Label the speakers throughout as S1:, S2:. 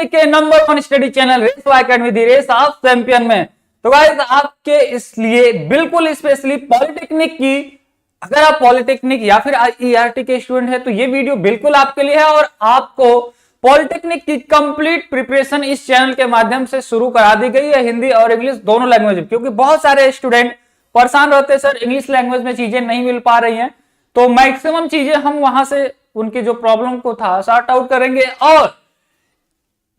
S1: Polytechnic के number 1 study channel race academy the race of champion में। तो guys आपके इसलिए बिल्कुल स्पेशली पॉलिटेक्निक की, अगर आप पॉलिटेक्निक या फिर ईआरटी के स्टूडेंट है तो ये वीडियो बिल्कुल आपके लिए है। और आपको पॉलिटेक्निक की कंप्लीट प्रिपरेशन इस चैनल के माध्यम से शुरू करा दी गई है, हिंदी और इंग्लिश दोनों लैंग्वेज में। क्योंकि बहुत सारे स्टूडेंट परेशान रहते हैं, सर इंग्लिश लैंग्वेज में चीजें नहीं मिल पा रही हैं, तो मैक्सिमम चीजें हम वहां से उनकी जो प्रॉब्लम को था सॉर्ट आउट करेंगे। और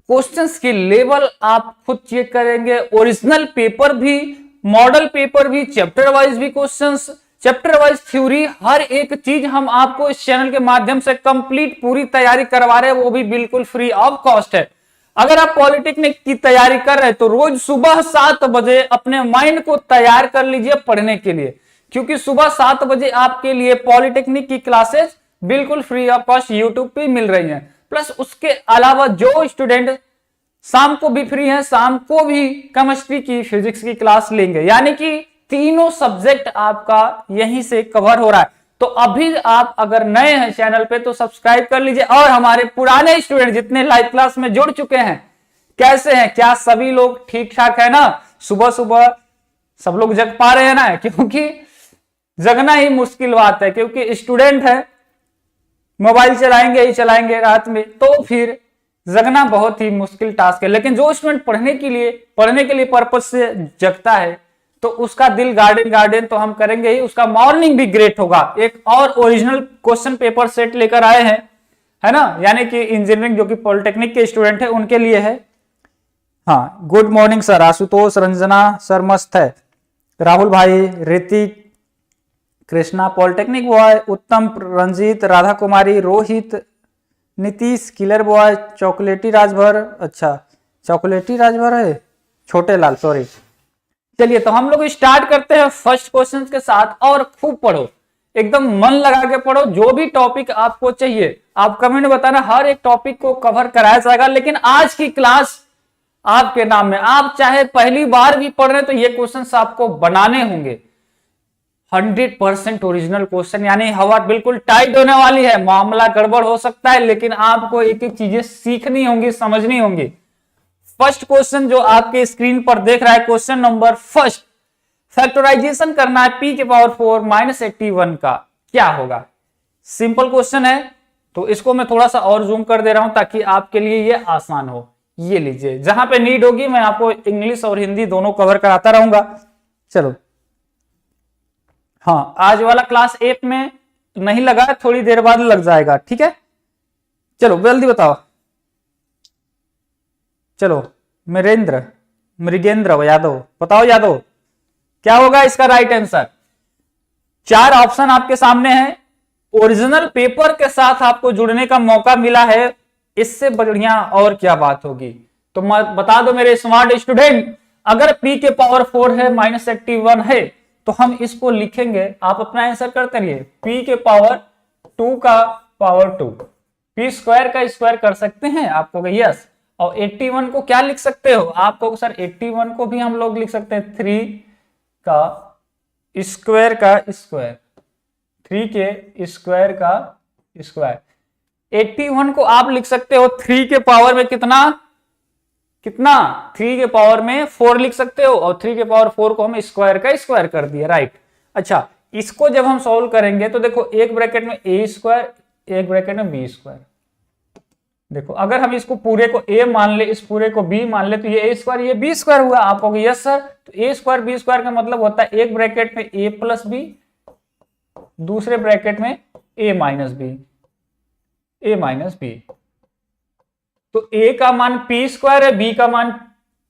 S1: क्वेश्चंस के लेवल आप खुद चेक करेंगे, ओरिजिनल पेपर भी, मॉडल पेपर भी, चैप्टर वाइज भी क्वेश्चंस, चैप्टर वाइज थ्योरी, हर एक चीज हम आपको इस चैनल के माध्यम से कंप्लीट पूरी तैयारी करवा रहे हैं, वो भी बिल्कुल फ्री ऑफ कॉस्ट है। अगर आप पॉलिटेक्निक की तैयारी कर रहे हैं तो रोज सुबह 7 बजे अपने माइंड को तैयार कर लीजिए पढ़ने के लिए, क्योंकि सुबह 7 बजे आपके लिए पॉलिटेक्निक की क्लासेस बिल्कुल फ्री ऑफ कॉस्ट यूट्यूब पे मिल रही हैं। प्लस उसके अलावा जो स्टूडेंट शाम को भी फ्री है, शाम को भी केमिस्ट्री की, फिजिक्स की क्लास लेंगे, यानी कि तीनों सब्जेक्ट आपका यहीं से कवर हो रहा है। तो अभी आप अगर नए हैं चैनल पे तो सब्सक्राइब कर लीजिए। और हमारे पुराने स्टूडेंट जितने लाइव क्लास में जुड़ चुके हैं, कैसे हैं, क्या सभी लोग ठीक ठाक है ना? सुबह सुबह सब लोग जग पा रहे हैं ना? क्योंकि जगना ही मुश्किल बात है, क्योंकि स्टूडेंट है, मोबाइल चलाएंगे ही चलाएंगे रात में, तो फिर जगना बहुत ही मुश्किल टास्क है। लेकिन जो स्टूडेंट पढ़ने के लिए पर्पज से जगता है तो उसका दिल गार्डन तो हम करेंगे ही, उसका मॉर्निंग भी ग्रेट होगा। एक और ओरिजिनल क्वेश्चन पेपर सेट लेकर आए हैं, है ना, यानी कि इंजीनियरिंग जो कि पॉलिटेक्निक के स्टूडेंट है उनके लिए है। हाँ, good morning sir, Ashutosh, Ranjana sir मस्त है, राहुल भाई, ऋतिक, कृष्णा पॉलिटेक्निक बॉय, उत्तम, रंजीत, राधा कुमारी, रोहित, नीतीश, किलर बॉय, चॉकलेटी राजभर, अच्छा चॉकलेटी राजभर है, छोटे लाल, सॉरी। चलिए तो हम लोग स्टार्ट करते हैं फर्स्ट क्वेश्चन के साथ। और खूब पढ़ो, एकदम मन लगा के पढ़ो, जो भी टॉपिक आपको चाहिए आप कमेंट में बताना, हर एक टॉपिक को कवर कराया जाएगा। लेकिन आज की क्लास आपके नाम में, आप चाहे पहली बार भी पढ़ रहे हैं तो ये क्वेश्चन आपको बनाने होंगे। 100% ओरिजिनल क्वेश्चन, यानी हवा बिल्कुल टाइट होने वाली है, मामला गड़बड़ हो सकता है, लेकिन आपको एक एक चीजें सीखनी होंगी, समझनी होंगी। फर्स्ट क्वेश्चन जो आपके स्क्रीन पर देख रहा है, क्वेश्चन नंबर फर्स्ट, फैक्टराइजेशन करना है p के पावर 4 माइनस 81 का, क्या होगा? सिंपल क्वेश्चन है, तो इसको मैं थोड़ा सा और जूम कर दे रहा हूं ताकि आपके लिए ये आसान हो। ये लीजिए, जहां पे नीड होगी मैं आपको इंग्लिश और हिंदी दोनों कवर कराता रहूंगा। चलो, हाँ, आज वाला क्लास 8 में नहीं लगा, थोड़ी देर बाद लग जाएगा, ठीक है? चलो जल्दी बताओ। चलो, मृगेंद्र यादव, बताओ यादव, क्या होगा इसका राइट आंसर? 4 ऑप्शन आपके सामने है। ओरिजिनल पेपर के साथ आपको जुड़ने का मौका मिला है, इससे बढ़िया और क्या बात होगी? तो बता दो मेरे स्मार्ट स्टूडेंट, अगर p के पावर 4 है, माइनस 81 है, तो हम इसको लिखेंगे, आप अपना आंसर करते रहिए, p के पावर 2 का पावर 2, p स्क्वायर का स्क्वायर कर सकते हैं, आपको यस। और 81 को क्या लिख सकते हो? आपको सर 81 को भी हम लोग लिख सकते हैं 3 का स्क्वायर का स्क्वायर, 3 के स्क्वायर का स्क्वायर। 81 को आप लिख सकते हो 3 के पावर में कितना 3 के पावर में 4 लिख सकते हो, और 3 के पावर 4 को हम स्क्वायर का स्क्वायर कर दिया, राइट। अच्छा, इसको जब हम सॉल्व करेंगे तो देखो, एक ब्रैकेट में a स्क्वायर, एक ब्रैकेट में b स्क्वायर। देखो, अगर हम इसको पूरे को a मान ले, इस पूरे को b मान ले, तो ये a स्क्वायर, ये b स्क्वायर हुआ। आप कहोगे यस सर, तो a स्क्वायर b स्क्वायर का मतलब होता है एक ब्रैकेट में a प्लस b, दूसरे ब्रैकेट में a माइनस b। तो a का मान p स्क्वायर है, b का मान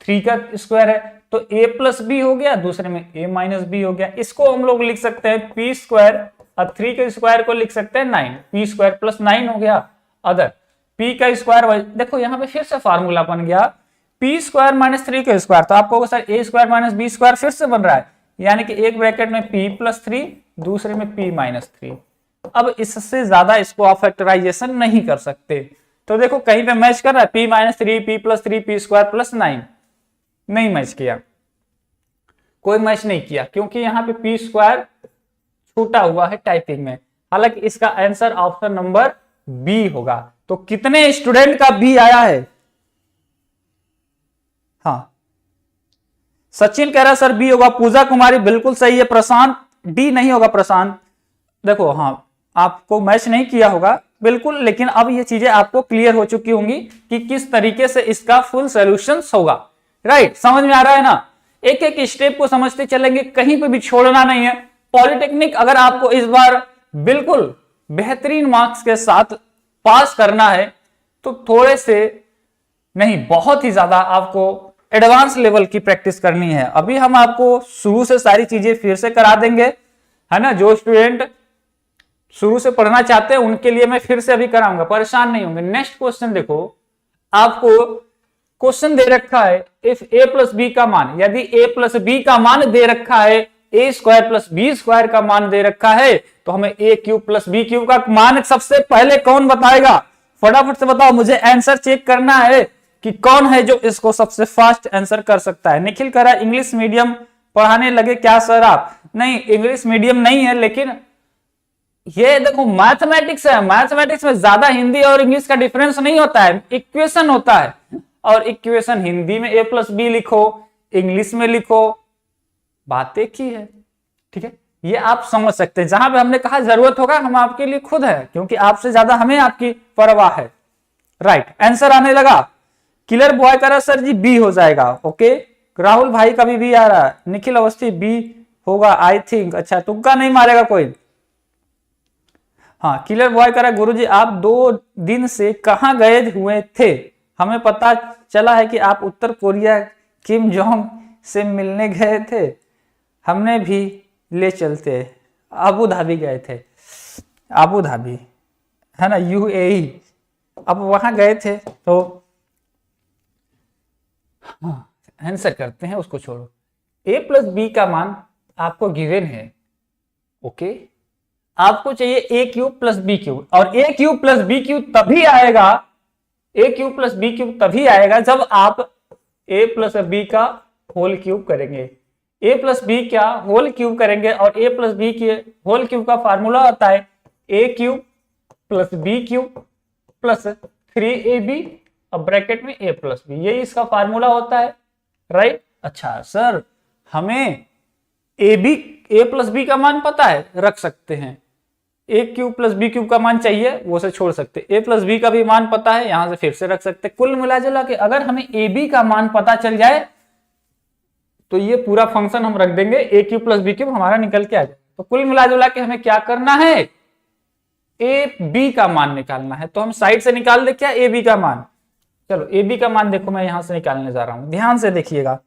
S1: 3 का स्क्वायर है, तो a प्लस b हो गया, दूसरे में a माइनस b हो गया। इसको हम लोग लिख सकते हैं p स्क्वायर, और 3 के स्क्वायर को लिख सकते हैं 9, p स्क्वायर प्लस 9 हो गया। अदर p का स्क्वायर, देखो यहाँ पे फिर से फार्मूला बन गया, p स्क्वायर माइनस 3 का स्क्वायर, तो आपको sir a square minus b square फिर से बन रहा है, यानी कि एक ब्रैकेट में p प्लस 3, दूसरे में p माइनस 3। अब इससे ज्यादा इसको आप फैक्टराइजेशन नहीं कर सकते, तो देखो कहीं पे मैच कर रहा है, p minus 3, p plus 3, p square plus 9, नहीं मैच किया, कोई मैच नहीं किया, क्योंकि यहाँ पे p स्क्वायर छूटा हुआ है टाइपिंग में। हालांकि इसका आंसर ऑप्शन नंबर बी होगा। तो कितने स्टूडेंट का बी आया है? सचिन कह रहा है सर बी होगा। पूजा कुमारी बिल्कुल सही है। प्रशांत डी नहीं होगा। प्रशांत देखो, हाँ आपको मैच नहीं किया होगा बिल्कुल, लेकिन अब ये चीजें आपको क्लियर हो चुकी होंगी कि किस तरीके से इसका फुल सॉल्यूशन होगा। राइट, समझ में आ रहा है ना। एक एक स्टेप को समझते चलेंगे, कहीं पे भी छोड़ना नहीं है। पॉलिटेक्निक अगर आपको इस बार बिल्कुल बेहतरीन मार्क्स के साथ पास करना है तो थोड़े से नहीं, बहुत ही ज्यादा आपको एडवांस लेवल की प्रैक्टिस करनी है। अभी हम आपको शुरू से सारी चीजें फिर से करा देंगे, है ना। जो स्टूडेंट शुरू से पढ़ना चाहते हैं उनके लिए मैं फिर से अभी कराऊंगा, परेशान नहीं होंगे। नेक्स्ट क्वेश्चन देखो, आपको क्वेश्चन दे रखा है इफ a प्लस बी का मान, यदि a प्लस बी का मान दे रखा है, a square plus b square का मान दे रखा है, तो हमें a cube plus b cube का मान सबसे पहले कौन बताएगा? फटाफट से बताओ, मुझे आंसर चेक करना है कि कौन है जो इसको सबसे फास्ट आंसर कर सकता है। निखिल कह रहा है इंग्लिश मीडियम पढ़ाने लगे क्या सर आप? नहीं, इंग्लिश मीडियम नहीं है, लेकिन ये देखो मैथमेटिक्स है। मैथमेटिक्स में ज्यादा हिंदी और इंग्लिश का डिफरेंस नहीं होता है, इक्वेशन होता है। और इक्वेशन हिंदी में a प्लस बी लिखो, इंग्लिश में लिखो, बात एक ही है। ठीक है, ये आप समझ सकते हैं। जहां पे हमने कहा जरूरत होगा हम आपके लिए खुद है, क्योंकि आपसे ज्यादा हमें आपकी परवाह है। राइट, आंसर आने लगा। किलर बॉय करा सर जी बी हो जाएगा। ओके, राहुल भाई का भी आ रहा है। निखिल अवस्थी बी होगा आई थिंक। अच्छा, तुक्का नहीं मारेगा कोई। हाँ, किलर बॉय करा गुरुजी आप 2 दिन से कहां गए हुए थे? हमें पता चला है कि आप उत्तर कोरिया किम जोंग से मिलने गए थे। हमने भी ले चलते। अबू धाबी गए थे। अबू धाबी है ना, यूएई। अब वहां गए थे तो आंसर करते हैं, उसको छोड़ो। a प्लस बी का मान आपको गिवन है। ओके, आपको चाहिए a cube plus b cube, और a cube plus b cube तभी आएगा, a cube plus b cube तभी आएगा जब आप a प्लस बी का होल क्यूब करेंगे। a प्लस बी का होल क्यूब करेंगे, और a प्लस बी के होल क्यूब का फार्मूला होता है a cube plus b cube plus 3ab अब ब्रैकेट में a प्लस बी, यही इसका फार्मूला होता है। राइट, अच्छा सर हमें a प्लस बी का मान पता है, रख सकते हैं। a cube plus b cube का मान चाहिए, वो से छोड़ सकते। a प्लस बी का भी मान पता है, यहां से फिर से रख सकते। कुल मिला के अगर हमें ab का मान पता चल जाए तो ये पूरा फंक्शन हम रख देंगे, a cube plus b cube हमारा निकल के आ जाए। तो कुल मिला के हमें क्या करना है? ए बी का मान निकालना है। तो हम साइड से निकाल दे क्या ए बी का मान? चलो ए बी का मान देखो मैं यहां से निकालने जा रहा हूं, ध्यान से देखिएगा।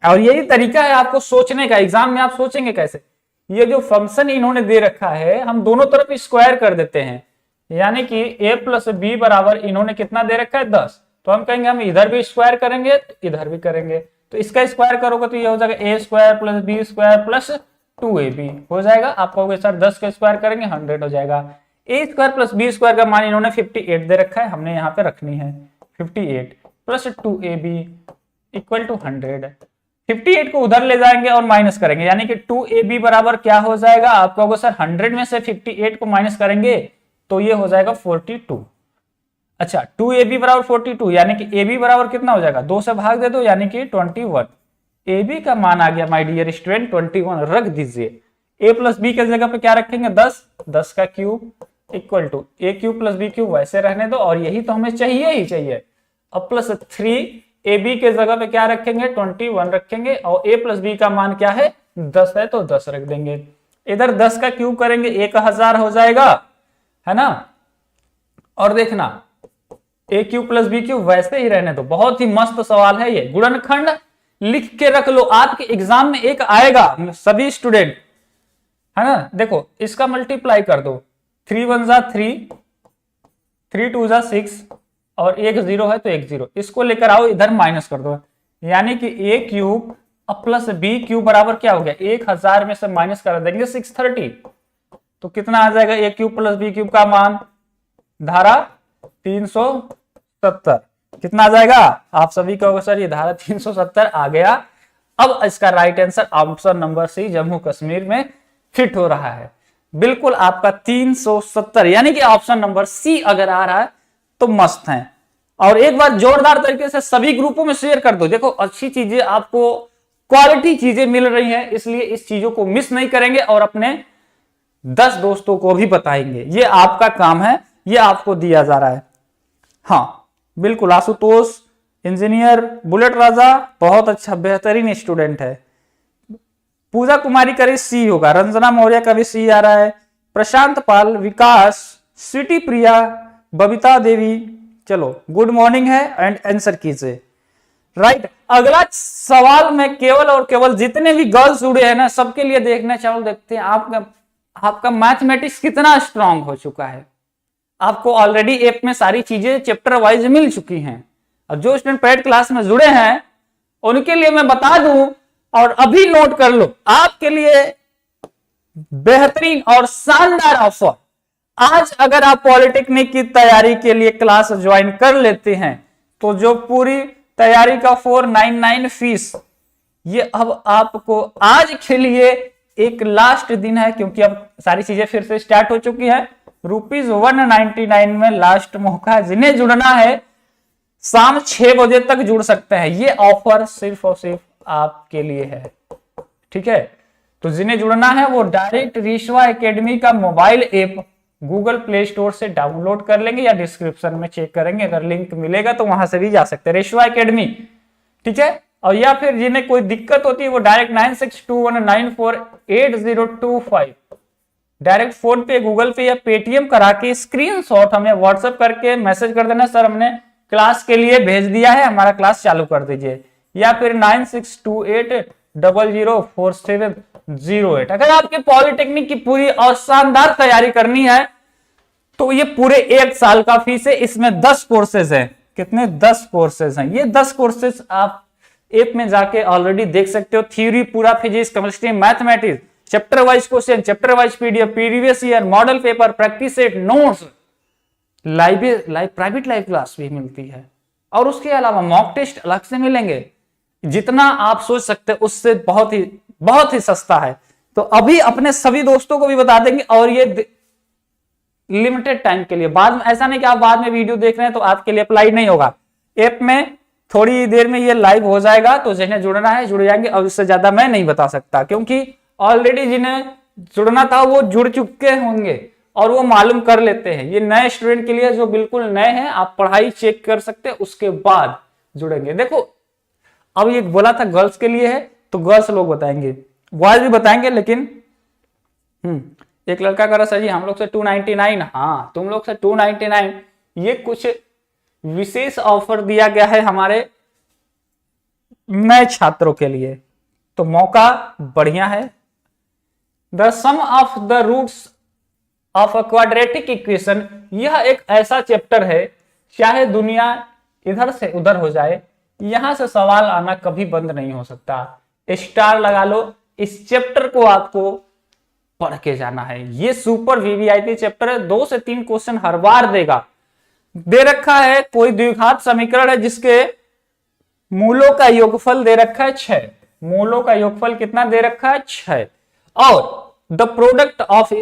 S1: और यही तरीका है आपको सोचने का। एग्जाम में आप सोचेंगे कैसे? ये जो फंक्शन इन्होंने दे रखा है हम दोनों तरफ स्क्वायर कर देते हैं, यानी कि a प्लस बी बराबर इन्होंने कितना दे रखा है 10, तो हम कहेंगे हम इधर भी स्क्वायर करेंगे इधर भी करेंगे, तो इसका स्क्वायर करोगे तो ये हो जाएगा a square plus b square plus 2ab हो जाएगा। आप कहोगे सर 10 का स्क्वायर करेंगे 100 हो जाएगा। a square plus b square का मान इन्होंने 58 दे रखा है, हमने यहाँ पे रखनी है 58 प्लस 2ab इक्वल टू 100। 58 को उधर ले जाएंगे और माइनस करेंगे, यानी कि 2ab बराबर क्या हो जाएगा? आप कहोगे सर 100 में से 58 को माइनस करेंगे तो ये हो जाएगा 42। अच्छा 2ab बराबर 42, यानी कि ab बराबर कितना हो जाएगा? 2 से भाग दे दो, यानी कि 21। ab का मान आ गया माय डियर स्टूडेंट 21, रख दीजिए। a प्लस बी के जगह पे क्या रखेंगे? 10 का cube equal to a cube plus b cube वैसे रहने दो, और यही तो हमें चाहिए ही चाहिए। अब प्लस 3ab के जगह पे क्या रखेंगे? 21 रखेंगे, और a प्लस बी का मान क्या है? 10 है तो 10 रख देंगे। इधर 10 का क्यूब करेंगे 1000 हो जाएगा, है ना। और देखना a cube plus b cube वैसे ही रहने दो। बहुत ही मस्त सवाल है ये, गुणनखंड लिख के रख लो, आपके एग्जाम में एक आएगा सभी स्टूडेंट, है ना। देखो इसका मल्टीप्लाई कर दो, 3 1 जा 3, 3 2 जा 6, और एक 0 है तो एक 0, इसको लेकर आओ इधर माइनस कर दो, यानी कि a क्यूब अब प्लस बी क्यूब बराबर क्या हो गया? 1000 में से माइनस कर देंगे 630, तो कितना आ जाएगा a cube plus b cube का मान? धारा 370। कितना आ जाएगा? आप सभी कहोगे सर ये धारा 370 आ गया। अब इसका right answer option number C Jammu Kashmir में फिट हो रहा है। बिल्कुल आपका 370, यानी कि ऑप्शन नंबर सी अगर आ रहा है तो मस्त है। और एक बार जोरदार तरीके से सभी ग्रुपों में शेयर कर दो। देखो अच्छी चीजें आपको क्वालिटी चीजें मिल रही हैं, इसलिए इस चीजों को मिस नहीं करेंगे और अपने 10 दोस्तों को भी बताएंगे। ये आपका काम है, ये आपको दिया जा रहा है। हाँ बिल्कुल, आशुतोष इंजीनियर, बुलेट राजा बहुत अच्छा बेहतरीन स्टूडेंट है। पूजा कुमारी का भी सी होगा, रंजना मौर्य का भी सी आ रहा है, प्रशांत पाल, विकास, स्वीटी प्रिया, बबीता देवी। चलो गुड मॉर्निंग है एंड आंसर कीजिए। राइट, अगला सवाल में केवल और केवल जितने भी गर्ल्स जुड़े हैं ना सबके लिए देखना चाहूँ, देखते हैं आपका मैथमेटिक्स कितना स्ट्रांग हो चुका है। आपको ऑलरेडी ऐप में सारी चीजें चैप्टर वाइज मिल चुकी हैं। और जो स्टूडेंट पेड क्लास में जुड़े हैं उनके लिए मैं बता दूं और अभी नोट कर लो, आपके लिए बेहतरीन और शानदार ऑफर। आज अगर आप पॉलिटेक्निक की तैयारी के लिए क्लास ज्वाइन कर लेते हैं तो जो पूरी तैयारी का 499 फीस, ये अब आपको आज के लिए एक लास्ट दिन है, क्योंकि अब सारी चीजें फिर से स्टार्ट हो चुकी है। ₹199 में लास्ट मौका, जिन्हें जुड़ना है शाम 6 बजे तक जुड़ सकते हैं। ये ऑफर सिर्फ और सिर्फ आपके लिए है, ठीक है। तो जिन्हें जुड़ना है वो डायरेक्ट रिश्वा एकेडमी का mobile app Google play store से डाउनलोड कर लेंगे या डिस्क्रिप्शन में चेक करेंगे, अगर लिंक मिलेगा तो वहां से भी जा सकते हैं, रिश्वा एकेडमी, ठीक है। और या फिर जिन्हें कोई दिक्कत होती है वो डायरेक्ट 9621948025 डायरेक्ट फोन पे, गूगल पे या पेटीएम करा के स्क्रीनशॉट हमें व्हाट्सएप करके मैसेज कर देना, सर हमने क्लास के लिए भेज दिया है, हमारा क्लास चालू कर दीजिए। या फिर 9628004708। अगर आपके पॉलिटेक्निक की पूरी और शानदार तैयारी करनी है तो ये पूरे 1 साल का फीस है। इसमें 10 कोर्सेज हैं। कितने? 10 कोर्सेज हैं। ये 10 कोर्सेज आप ऐप में जाके ऑलरेडी देख सकते हो। थ्योरी पूरा, physics, chemistry, mathematics, chapter wise question, chapter wise PDF, previous year, model paper, practice set, notes, private live class भी मिलती है और उसके अलावा मॉक टेस्ट अलग से मिलेंगे। जितना आप सोच सकते हैं उससे बहुत ही सस्ता है। तो अभी अपने सभी दोस्तों को भी बता देंगे और ये लिमिटेड टाइम के लिए, बाद में ऐसा नहीं कि आप बाद में वीडियो देख रहे हैं तो आपके लिए अप्लाई नहीं होगा। ऐप में थोड़ी देर में ये लाइव हो जाएगा, तो जिन्हें जुड़ना है जुड़ जाएंगे और इससे ज्यादा मैं नहीं बता सकता, क्योंकि ऑलरेडी जिन्हें जुड़ना था वो जुड़ चुके होंगे और वो मालूम कर लेते हैं। ये नए स्टूडेंट के लिए जो बिल्कुल नए हैं, आप पढ़ाई चेक कर सकते हैं, उसके बाद जुड़ेंगे। देखो अब ये बोला था गर्ल्स के लिए है तो गर्ल्स लोग बताएंगे, बॉयज भी बताएंगे, लेकिन एक लड़का कह रहा सर जी हम लोग से 299, हाँ तुम लोग से 299। ये कुछ विशेष ऑफर दिया गया है हमारे नए छात्रों के लिए, तो मौका बढ़िया है। The sum of the roots of a quadratic equation, यह एक ऐसा चैप्टर है, चाहे दुनिया इधर से उधर हो जाए, यहां से सवाल आना कभी बंद नहीं हो सकता। स्टार लगा लो, इस चैप्टर को आपको पढ़ के जाना है। ये सुपर वीवीआईपी चैप्टर है, 2 से 3 क्वेश्चन हर बार देगा। दे रखा है कोई द्विघात समीकरण है जिसके मूलों का योगफल दे रखा है 6। मूलों का योगफल कितना दे रखा है? 6। और द प्रोडक्ट ऑफ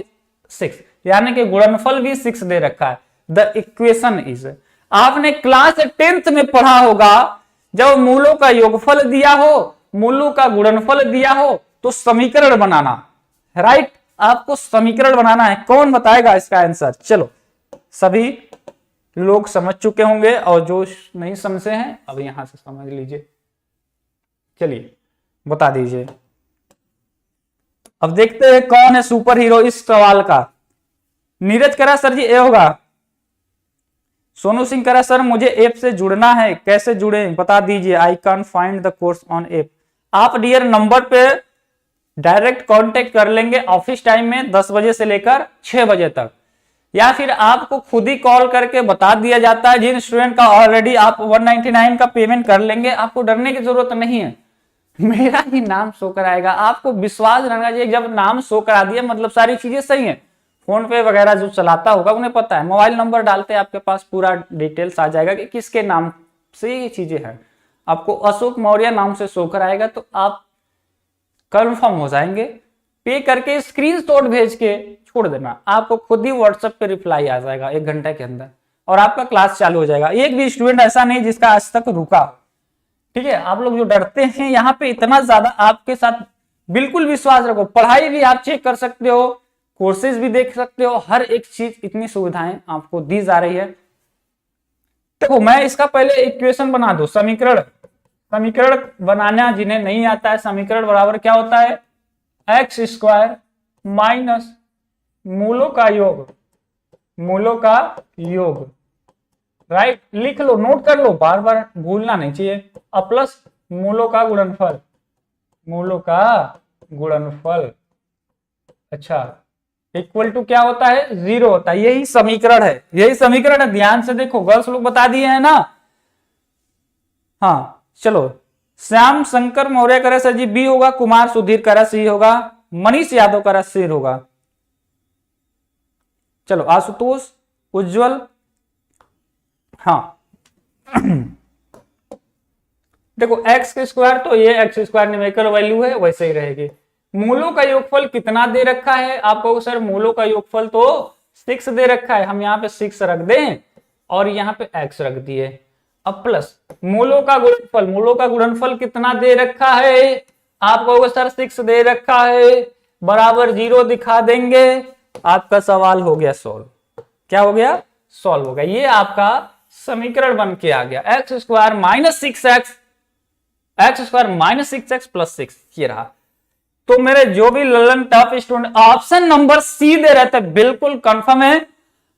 S1: 6, यानी कि गुणनफल भी 6 दे रखा है। द इक्वेशन इज, आपने क्लास 10th में पढ़ा होगा, जब मूलों का योगफल दिया हो, मूलों का गुणनफल दिया हो तो समीकरण बनाना, राइट। आपको समीकरण बनाना है। कौन बताएगा इसका आंसर? चलो सभी लोग समझ चुके होंगे और जो नहीं समझे हैं अब यहां से समझ लीजिए। चलिए बता दीजिए। अब देखते हैं कौन है सुपर हीरो इस सवाल का। नीरज करा सर जी ए होगा। सोनू सिंह करा सर मुझे ऐप से जुड़ना है, कैसे जुड़े बता दीजिए। I can find the course on app. आप डियर नंबर पे डायरेक्ट कांटेक्ट कर लेंगे ऑफिस टाइम में 10 बजे से लेकर 6 बजे तक, या फिर आपको खुद ही कॉल करके बता दिया जाता है। जिन स्टूडेंट का ऑलरेडी आप 199 का पेमेंट कर लेंगे, आपको डरने की जरूरत नहीं है, मेरा ही नाम शो कराएगा। आपको विश्वास रहना चाहिए, जब नाम शो करा दिया मतलब सारी चीजें सही है। फोन पे वगैरह जो चलाता होगा उन्हें पता है, मोबाइल नंबर डालते हैं आपके पास पूरा डिटेल्स आ जाएगा कि किसके नाम से ये चीजें हैं। आपको अशोक मौर्य नाम से शो कराएगा तो आप कंफर्म हो जाएंगे। पे करके स्क्रीनशॉट भेज के छोड़ देना, आपको खुद ही व्हाट्सएप पे रिप्लाई आ जाएगा 1 घंटे के अंदर और आपका क्लास चालू हो जाएगा। एक भी स्टूडेंट ऐसा नहीं जिसका आज तक रुका, ठीक है, आप लोग जो डरते हैं यहाँ पे इतना ज्यादा, आपके साथ बिल्कुल विश्वास रखो, पढ़ाई भी आप चेक कर सकते हो, कोर्सेज भी देख सकते हो, हर एक चीज, इतनी सुविधाएं आपको दी जा रही है। देखो मैं इसका पहले इक्वेशन बना दो, समीकरण, समीकरण बनाना जिन्हें नहीं आता है, समीकरण बराबर क्या होता है, एक्स स्क्वायर माइनस मूलों का योग, मूलों का योग, राइट, लिख लो, नोट कर लो, बार बार भूलना नहीं चाहिए, अब प्लस मूलों का गुणनफल, मूलों का गुणनफल, अच्छा, इक्वल टू क्या होता है, 0 होता है। यही समीकरण है, यही समीकरण है, ध्यान से देखो, गर्ल्स लोग बता दिए हैं ना। हाँ चलो, श्याम शंकर मौर्य करा सर जी बी होगा, कुमार सुधीर करा सी होगा, मनीष यादव करा सी होगा। चलो आशुतोष, उज्जवल, हाँ देखो एक्स के स्क्वायर, तो ये एक्स स्क्वायर न्यूमेरिकल वैल्यू है, वैसे ही रहेगी। मूलों का योगफल कितना दे रखा है आपको, सर मूलों का योगफल तो 6 दे रखा है, हम यहाँ पे 6 रख दें और यहाँ पे x रख दिए। अब प्लस मूलों का गुणनफल, मूलों का गुणनफल कितना दे रखा है आपको, सर 6 दे रखा है, बराबर 0 दिखा देंगे, आपका सवाल हो गया सॉल्व। क्या हो गया, सॉल्व हो गया। ये आपका समीकरण बन के आ गया, x square minus 6x, x square minus 6x plus 6, ये रहा। तो मेरे जो भी Lalan top student option number C दे रहे थे, बिल्कुल कंफर्म है,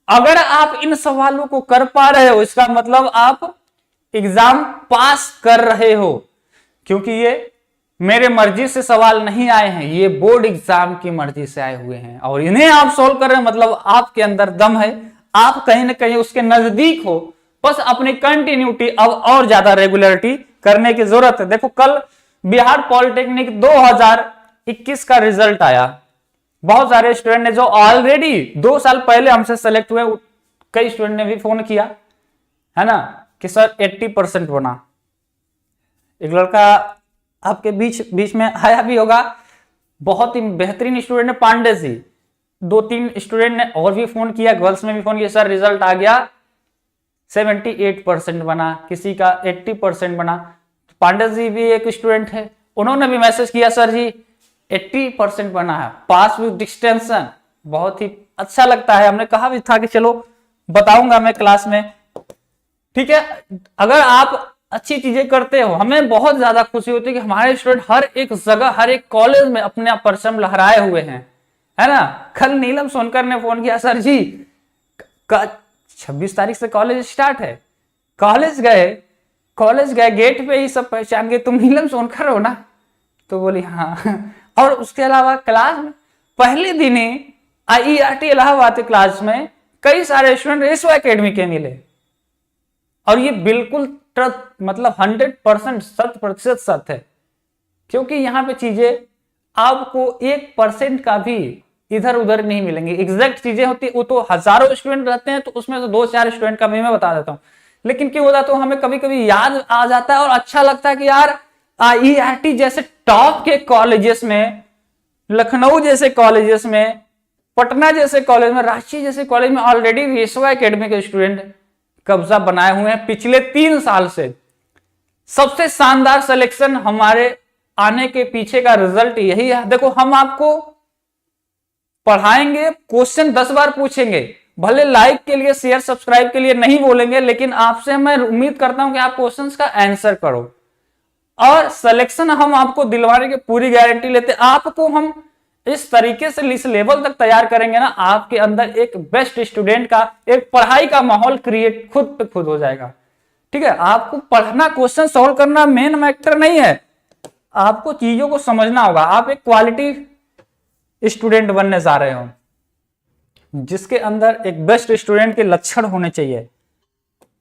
S1: अगर आप इन सवालों को कर पा रहे हो इसका मतलब आप एग्जाम पास कर रहे हो, क्योंकि ये मेरे मर्जी से सवाल नहीं आए हैं, ये बोर्ड एग्जाम की मर्जी से आए हुए हैं और इन्हें आप सोल्व कर रहे हैं, मतलब आपके अंदर दम है, आप कहीं ना कहीं उसके नजदीक हो, बस अपनी कंटिन्यूटी अब और ज्यादा रेगुलरिटी करने की जरूरत है। देखो कल बिहार पॉलिटेक्निक 2021 का रिजल्ट आया, बहुत सारे स्टूडेंट ने जो ऑलरेडी 2 साल पहले हमसे सेलेक्ट हुए, कई स्टूडेंट ने भी फोन किया है ना कि सर 80% बना। एक लड़का आपके बीच में आया भी होगा, बहुत ही बेहतरीन स्टूडेंट है, पांडे जी। 2-3 स्टूडेंट ने और भी फोन किया, गर्ल्स में भी फोन किया, सर रिजल्ट आ गया 78% बना, किसी का 80% बना। पांडे जी भी एक स्टूडेंट है, उन्होंने भी मैसेज किया सर जी 80% बना है, पास विद डिस्टिंक्शन, बहुत ही अच्छा लगता है। हमने कहा भी था कि चलो बताऊंगा मैं क्लास में, ठीक है। अगर आप अच्छी चीजें करते हो, हमें बहुत ज्यादा खुशी होती है कि हमारे स्टूडेंट हर एक जगह, हर एक कॉलेज में अपने परचम लहराए हुए हैं, है ना। कल नीलम सोनकर ने फोन किया, सर जी 26 तारीख से कॉलेज स्टार्ट है, कॉलेज गए गेट पे ही सब पहचान गए, तुम नीलम सोनकर हो ना, तो बोली हाँ। और उसके अलावा क्लास में पहले दिन ही IERT इलाहाबाद क्लास में कई सारे स्टूडेंट रेसवा एकेडमी के मिले, और ये बिल्कुल मतलब 100% 100% सत्य है, क्योंकि यहाँ पे चीजें आपको 1% का भी इधर उधर नहीं मिलेंगी, एग्जैक्ट चीजें होती है। वो तो हजारों स्टूडेंट रहते हैं, तो उसमें से 2-4 स्टूडेंट का भी मैं बता देता हूँ, लेकिन क्यों होता, तो हमें कभी कभी याद आ जाता है और अच्छा लगता है कि यार IERT जैसे टॉप के कॉलेजेस में, लखनऊ जैसे कॉलेजेस में, पटना जैसे कॉलेज में, रांची जैसे कॉलेज में ऑलरेडी रेसवा एकेडमी के स्टूडेंट कब्जा बनाए हुए हैं पिछले 3 साल से। सबसे शानदार सिलेक्शन हमारे आने के पीछे का रिजल्ट यही है। देखो हम आपको पढ़ाएंगे, क्वेश्चन 10 बार पूछेंगे, भले लाइक के लिए, शेयर, सब्सक्राइब के लिए नहीं बोलेंगे, लेकिन आपसे मैं उम्मीद करता हूं कि आप क्वेश्चंस का आंसर करो, और सिलेक्शन हम आपको दिलवाने की पूरी गारंटी लेते। आपको हम इस तरीके से इस लेवल तक तैयार करेंगे ना, आपके अंदर एक बेस्ट स्टूडेंट का, एक पढ़ाई का माहौल क्रिएट खुद पे खुद हो जाएगा, ठीक है। आपको पढ़ना, क्वेश्चन सॉल्व करना मेन मैटर नहीं है, आपको चीजों को समझना होगा। आप एक क्वालिटी स्टूडेंट बनने जा रहे हो, जिसके अंदर एक बेस्ट स्टूडेंट के लक्षण होने चाहिए,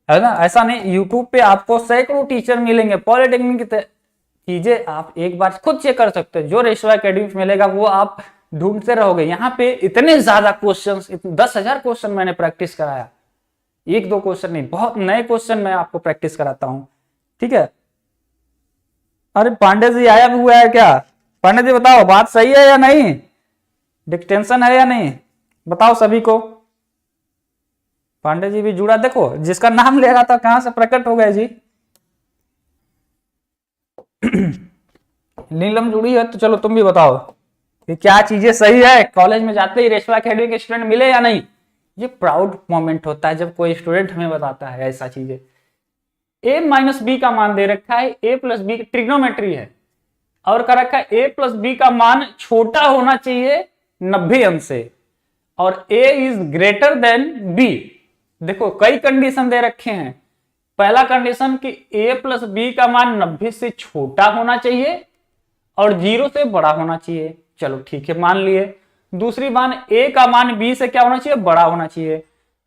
S1: है ना। ऐसा नहीं यूट्यूब पे आपको सैकड़ों टीचर मिलेंगे, पॉलिटेक्निक की चीजें आप एक बार खुद चेक कर सकते हो, जो रेशवा एकेडमी मिलेगा वो आप ढूंढते रहोगे। यहाँ पे इतने ज्यादा क्वेश्चंस, 10,000 क्वेश्चन मैंने प्रैक्टिस कराया, 1-2 क्वेश्चन नहीं, बहुत नए क्वेश्चन मैं आपको प्रैक्टिस कराता हूँ, ठीक है। अरे पांडे जी आया भी हुआ है क्या? पांडे जी बताओ बात सही है या नहीं, डिस्टेंशन है या नहीं, बताओ सभी को। पांडे जी भी जुड़ा, देखो जिसका नाम ले रहा था कहां से प्रकट हो गए जी। नीलम जुड़ी है तो चलो तुम भी बताओ कि क्या चीजें सही है। कॉलेज में जाते ही रेशवा अकेडमी के स्टूडेंट मिले या नहीं। ये प्राउड मोमेंट होता है जब कोई स्टूडेंट हमें बताता है ऐसा चीजें। a माइनस बी का मान दे रखा है, a प्लस बी ट्रिग्नोमेट्री है, और कर रखा है a प्लस बी का मान छोटा होना चाहिए 90 अंश से, और a is greater than b। देखो कई कंडीशन दे रखे हैं। पहला कंडीशन कि a प्लस बी का मान 90 से छोटा होना चाहिए और 0 से बड़ा होना चाहिए। चलो ठीक है, मान लिए। दूसरी मान a का मान b से क्या होना चाहिए, बड़ा होना चाहिए।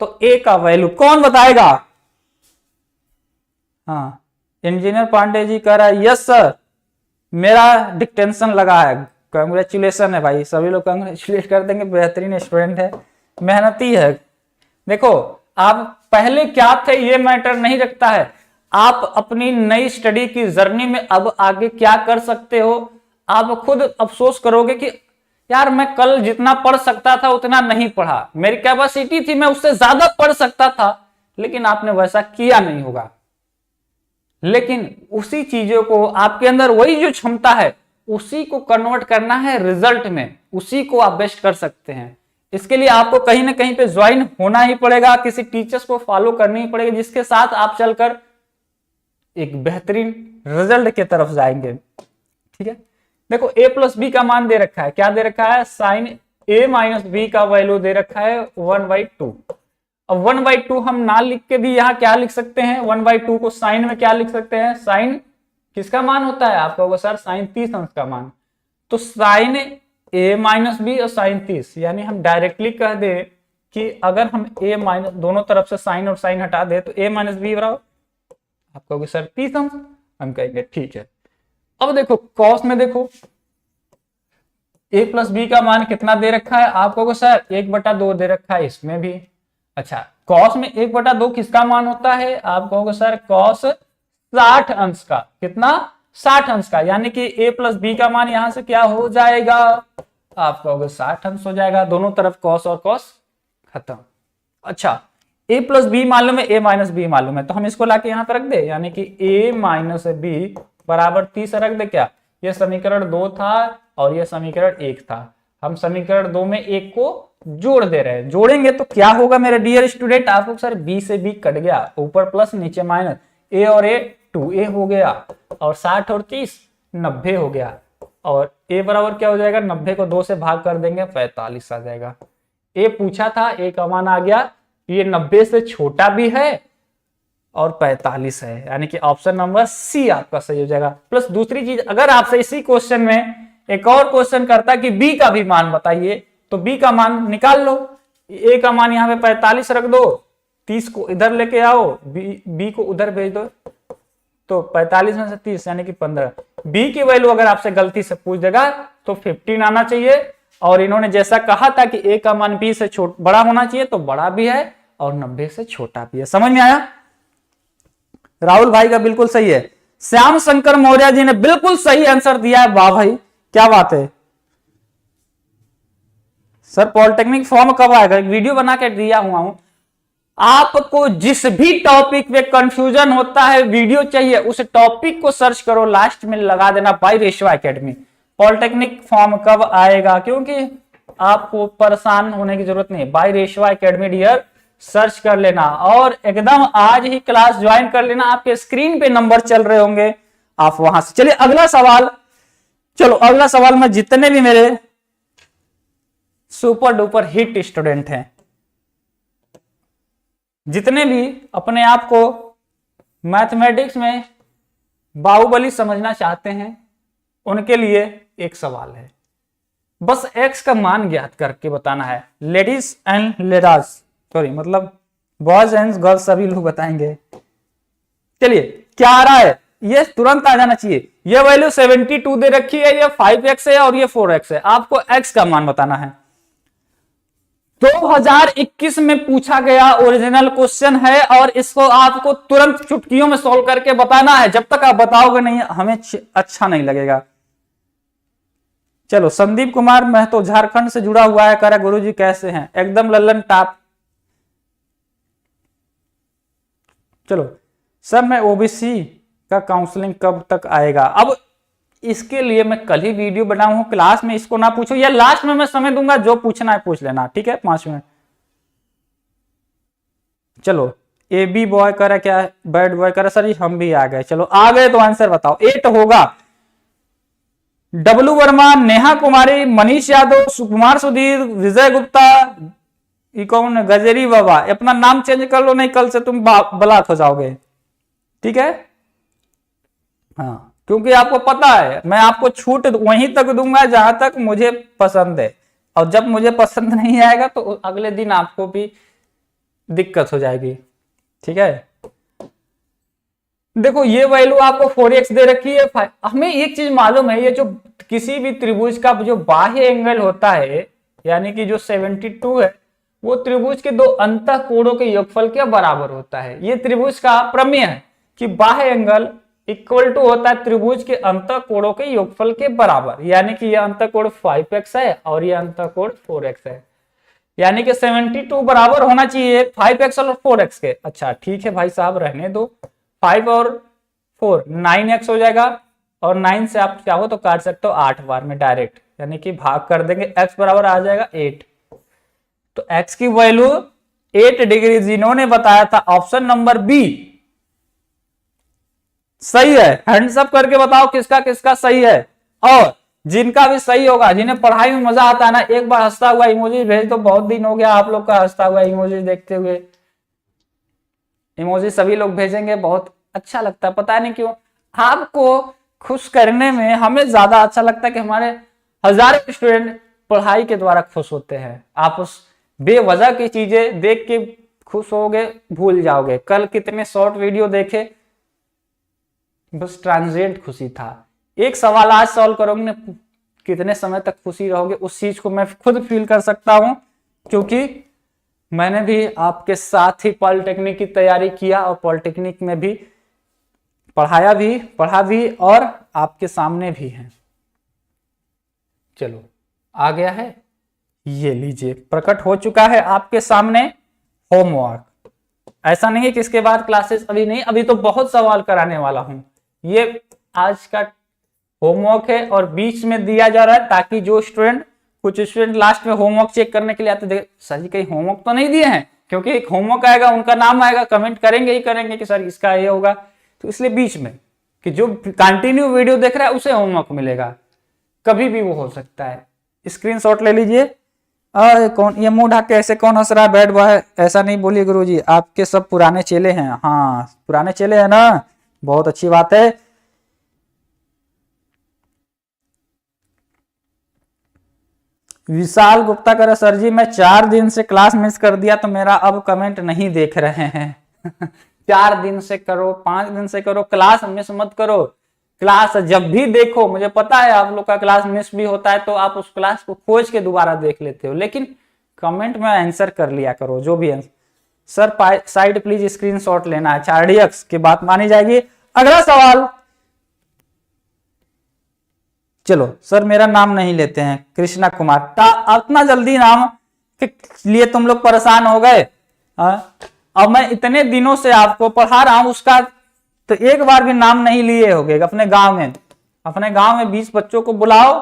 S1: तो a का वैल्यू कौन बताएगा। हाँ, इंजीनियर पांडे जी कह रहा है यस सर, मेरा डिक्टेंशन लगा है। कांग्रेचुलेशन है भाई, सभी लोग कांग्रेचुलेट कर देंगे, बेहतरीन स्टूडेंट है, मेहनती है। देखो आप पहले क्या थे ये मैटर नहीं रखता है, आप अपनी नई स्टडी की जर्नी में अब आगे क्या कर सकते हो। आप खुद अफसोस करोगे कि यार मैं कल जितना पढ़ सकता था उतना नहीं पढ़ा, मेरी कैपेसिटी थी मैं उससे ज्यादा पढ़ सकता था, लेकिन आपने वैसा किया नहीं होगा। लेकिन उसी चीजों को आपके अंदर वही जो क्षमता है उसी को कन्वर्ट करना है रिजल्ट में, उसी को आप बेस्ट कर सकते हैं। इसके लिए आपको कहीं ना कहीं पे ज्वाइन होना ही पड़ेगा, किसी टीचर्स को फॉलो करनी ही पड़ेगी जिसके साथ आप चलकर एक बेहतरीन रिजल्ट की तरफ जाएंगे। ठीक है, देखो a प्लस बी का मान दे रखा है, क्या दे रखा है, साइन a माइनस बी का वैल्यू दे रखा है 1/2। अब 1/2 हम ना लिख के भी यहाँ क्या लिख सकते हैं, 1/2 को साइन में क्या लिख सकते हैं, साइन किसका मान होता है, आपका होगा सर साइन 30 अंश का मान। तो साइन a माइनस बी और साइन 30, यानी हम डायरेक्टली कह दे कि अगर हम a माइनस दोनों तरफ से साइन और साइन हटा दे तो a माइनस बी बराबर आपका होगा सर 30 अंश। हम कहेंगे ठीक है। अब देखो कॉस में देखो a प्लस बी का मान कितना दे रखा है, आपको होगा सर 1/2 दे रखा है इसमें भी। अच्छा, कॉस में 1/2 किसका मान होता है, आप कहोगे सर कॉस 60 अंश का। कितना, 60 अंश का, यानी कि a प्लस बी का मान यहां से क्या हो जाएगा, आप कहोगे 60 अंश हो जाएगा। दोनों तरफ कॉस और कॉस खत्म। अच्छा, a प्लस बी मालूम है, a माइनस बी मालूम है, तो हम इसको लाके यहां पर रख दे, यानी कि a माइनस बी बराबर 30 रख दे। क्या, ये समीकरण 2 था और ये समीकरण 1 था। हम समीकरण 2 में 1 को जोड़ दे रहे हैं। जोड़ेंगे तो क्या होगा मेरे डियर स्टूडेंट, आपको सर b से b कट गया, ऊपर प्लस नीचे माइनस, a और a 2a हो गया, और 60 और 30 90 हो गया। और a बराबर क्या हो जाएगा, 90 को 2 से भाग कर देंगे 45 आ जाएगा। a पूछा था, a का मान आ गया, ये 90 से छोटा भी है और 45 है, यानी कि ऑप्शन नंबर सी आपका सही हो जाएगा। प्लस दूसरी चीज, अगर आपसे इसी क्वेश्चन में एक और क्वेश्चन करता कि b का भी मान बताइए, तो b का मान निकाल लो। a का मान यहाँ पे 45 रख दो, 30 को इधर लेके आओ, b को उधर भेज दो, तो 45 में से 30 यानी कि 15। b की वैल्यू अगर आपसे गलती से पूछ देगा तो 15 आना चाहिए। और इन्होंने जैसा कहा था कि a का मान b से बड़ा होना चाहिए, तो बड़ा भी है और 90 से छोटा भी है। समझ में आया। राहुल भाई का बिल्कुल सही है। श्याम शंकर मौर्य जी ने बिल्कुल सही आंसर दिया है, वाह भाई क्या बात है। सर पॉलिटेक्निक फॉर्म कब आएगा, वीडियो बना के दिया हुआ हूं। आपको जिस भी टॉपिक पे कंफ्यूजन होता है, वीडियो चाहिए, उस टॉपिक को सर्च करो, लास्ट में लगा देना बाय रेशवा एकेडमी। पॉलिटेक्निक फॉर्म कब आएगा, क्योंकि आपको परेशान होने की जरूरत नहीं, बाय रेशवा एकेडमी डियर सर्च कर लेना और एकदम आज ही क्लास ज्वाइन कर लेना। आपके स्क्रीन पे नंबर चल रहे होंगे, आप वहां से। चलिए अगला सवाल, चलो अगला सवाल में जितने भी मेरे सुपर डुपर हिट स्टूडेंट हैं, जितने भी अपने आप को मैथमेटिक्स में बाहुबली समझना चाहते हैं, उनके लिए एक सवाल है। बस x का मान ज्ञात करके बताना है। लेडीज एंड लेडाज, सॉरी मतलब बॉयज एंड गर्ल्स सभी लोग बताएंगे। चलिए क्या आ रहा है, ये तुरंत आ जाना चाहिए। ये वैल्यू 72 दे रखी है, ये 5x है और ये 4x है। आपको x का मान बताना है। 2021 में पूछा गया ओरिजिनल क्वेश्चन है और इसको आपको तुरंत चुटकियों में सॉल्व करके बताना है। जब तक आप बताओगे नहीं हमें अच्छा नहीं लगेगा। चलो संदीप कुमार महतो झारखंड से जुड़ा हुआ है, कह रहा गुरुजी कैसे हैं, एकदम लल्लन टाप। चलो सर मैं ओबीसी का काउंसलिंग कब तक आएगा। अब इसके लिए मैं कल ही वीडियो बनाऊं हूं, क्लास में इसको ना पूछो, या लास्ट में मैं समय दूंगा, जो पूछना है पूछ लेना, ठीक है 5 मिनट। चलो ए बी बॉय करा, क्या बैड बॉय करा, सर हम भी आ गए, चलो आ गए तो आंसर बताओ। 8 होगा डब्लू वर्मा, नेहा कुमारी, मनीष यादव, सुकुमार सुधीर, विजय गुप्ता, ये कौन है, गजेरी बाबा। अपना नाम चेंज कर लो, नहीं कल से तुम ब्लॉक हो जाओगे, ठीक है। हाँ क्योंकि आपको पता है मैं आपको छूट वहीं तक दूंगा जहां तक मुझे पसंद है, और जब मुझे पसंद नहीं आएगा तो अगले दिन आपको भी दिक्कत हो जाएगी, ठीक है। देखो ये वैल्यू आपको 4x दे रखी है। हमें एक चीज मालूम है, ये जो किसी भी त्रिभुज का जो बाह्य एंगल होता है, यानी कि जो 72 है, वो त्रिभुज के दो अंतः कोणों के योगफल के बराबर होता है। ये त्रिभुज का प्रमेय है कि बाह्य एंगल इक्वल टू होता है त्रिभुज के अंतः कोणों के योगफल के बराबर, यानी कि यह अंतः कोण 5x है और यह अंतः कोण 4x है, यानी कि 72 बराबर होना चाहिए 5x और 4x के। अच्छा ठीक है भाई साहब रहने दो, 5 और 4 9x हो जाएगा, और 9 से आप चाहो तो काट सकते हो 8 बार में डायरेक्ट, यानी कि भाग कर देंगे, x बराबर आ जाएगा 8। तो x की वैल्यू 8 डिग्री जिन्होंने बताया था ऑप्शन नंबर बी सही है। हैंड्स अप करके बताओ किसका किसका सही है, और जिनका भी सही होगा, जिन्हें पढ़ाई में मजा आता है ना, एक बार हंसता हुआ इमोजी भेज दो। बहुत दिन हो गया आप लोग का हंसता हुआ इमोजी देखते हुए। इमोजी सभी लोग भेजेंगे, बहुत अच्छा लगता है, पता नहीं क्यों आपको खुश करने में हमें ज्यादा अच्छा लगता है कि हमारे हजारों स्टूडेंट पढ़ाई के द्वारा खुश होते हैं। आप उस बेवजह की चीजें देख के खुश होगे, भूल जाओगे। कल कितने शॉर्ट वीडियो देखे, बस ट्रांजिएंट खुशी था। एक सवाल आज सॉल्व करोगे ना, कितने समय तक खुशी रहोगे, उस चीज को मैं खुद फील कर सकता हूं, क्योंकि मैंने भी आपके साथ ही पॉलिटेक्निक की तैयारी किया, और पॉलिटेक्निक में भी पढ़ा भी और आपके सामने भी है। चलो आ गया है, ये लीजिए प्रकट हो चुका है आपके सामने होमवर्क। ऐसा नहीं है कि इसके बाद क्लासेस अभी नहीं, अभी तो बहुत सवाल कराने वाला हूं। ये आज का होमवर्क है और बीच में दिया जा रहा है, ताकि जो स्टूडेंट, कुछ स्टूडेंट लास्ट में होमवर्क चेक करने के लिए आते, देख सर जी कहीं होमवर्क तो नहीं दिए हैं, क्योंकि एक होमवर्क आएगा उनका नाम आएगा, कमेंट करेंगे ही करेंगे कि सर इसका ये होगा, तो इसलिए बीच में कि जो कंटिन्यू वीडियो देख रहा है उसे होमवर्क मिलेगा, कभी भी वो हो सकता है। स्क्रीनशॉट ले लीजिए। कौन ये मुंह ढक के ऐसे कौन हंस रहा है, बैड बॉय ऐसा नहीं बोलिए गुरुजी, आपके सब पुराने चेले हैं। हाँ पुराने चेले हैं ना, बहुत अच्छी बात है। विशाल गुप्ता कह रहा सर जी मैं 4 दिन से क्लास मिस कर दिया, तो मेरा अब कमेंट नहीं देख रहे हैं। 4 दिन से करो, 5 दिन से करो, क्लास मिस मत करो। क्लास जब भी देखो, मुझे पता है आप लोग का क्लास मिस भी होता है, तो आप उस क्लास को खोज के दोबारा देख लेते हो, लेकिन कमेंट में आंसर कर लिया करो जो भी answer. Sir side please screenshot लेना है, RDX की बात मानी जाएगी। अगला सवाल, चलो सर मेरा नाम नहीं लेते हैं, कृष्णा कुमार। इतना जल्दी नाम के लिए तुम लोग परेशान हो गए। अब मैं इतने दिनों से आपको पढ़ा रहा हूं, उसका तो एक बार भी नाम नहीं लिए होगे। अपने गांव में 20 बच्चों को बुलाओ,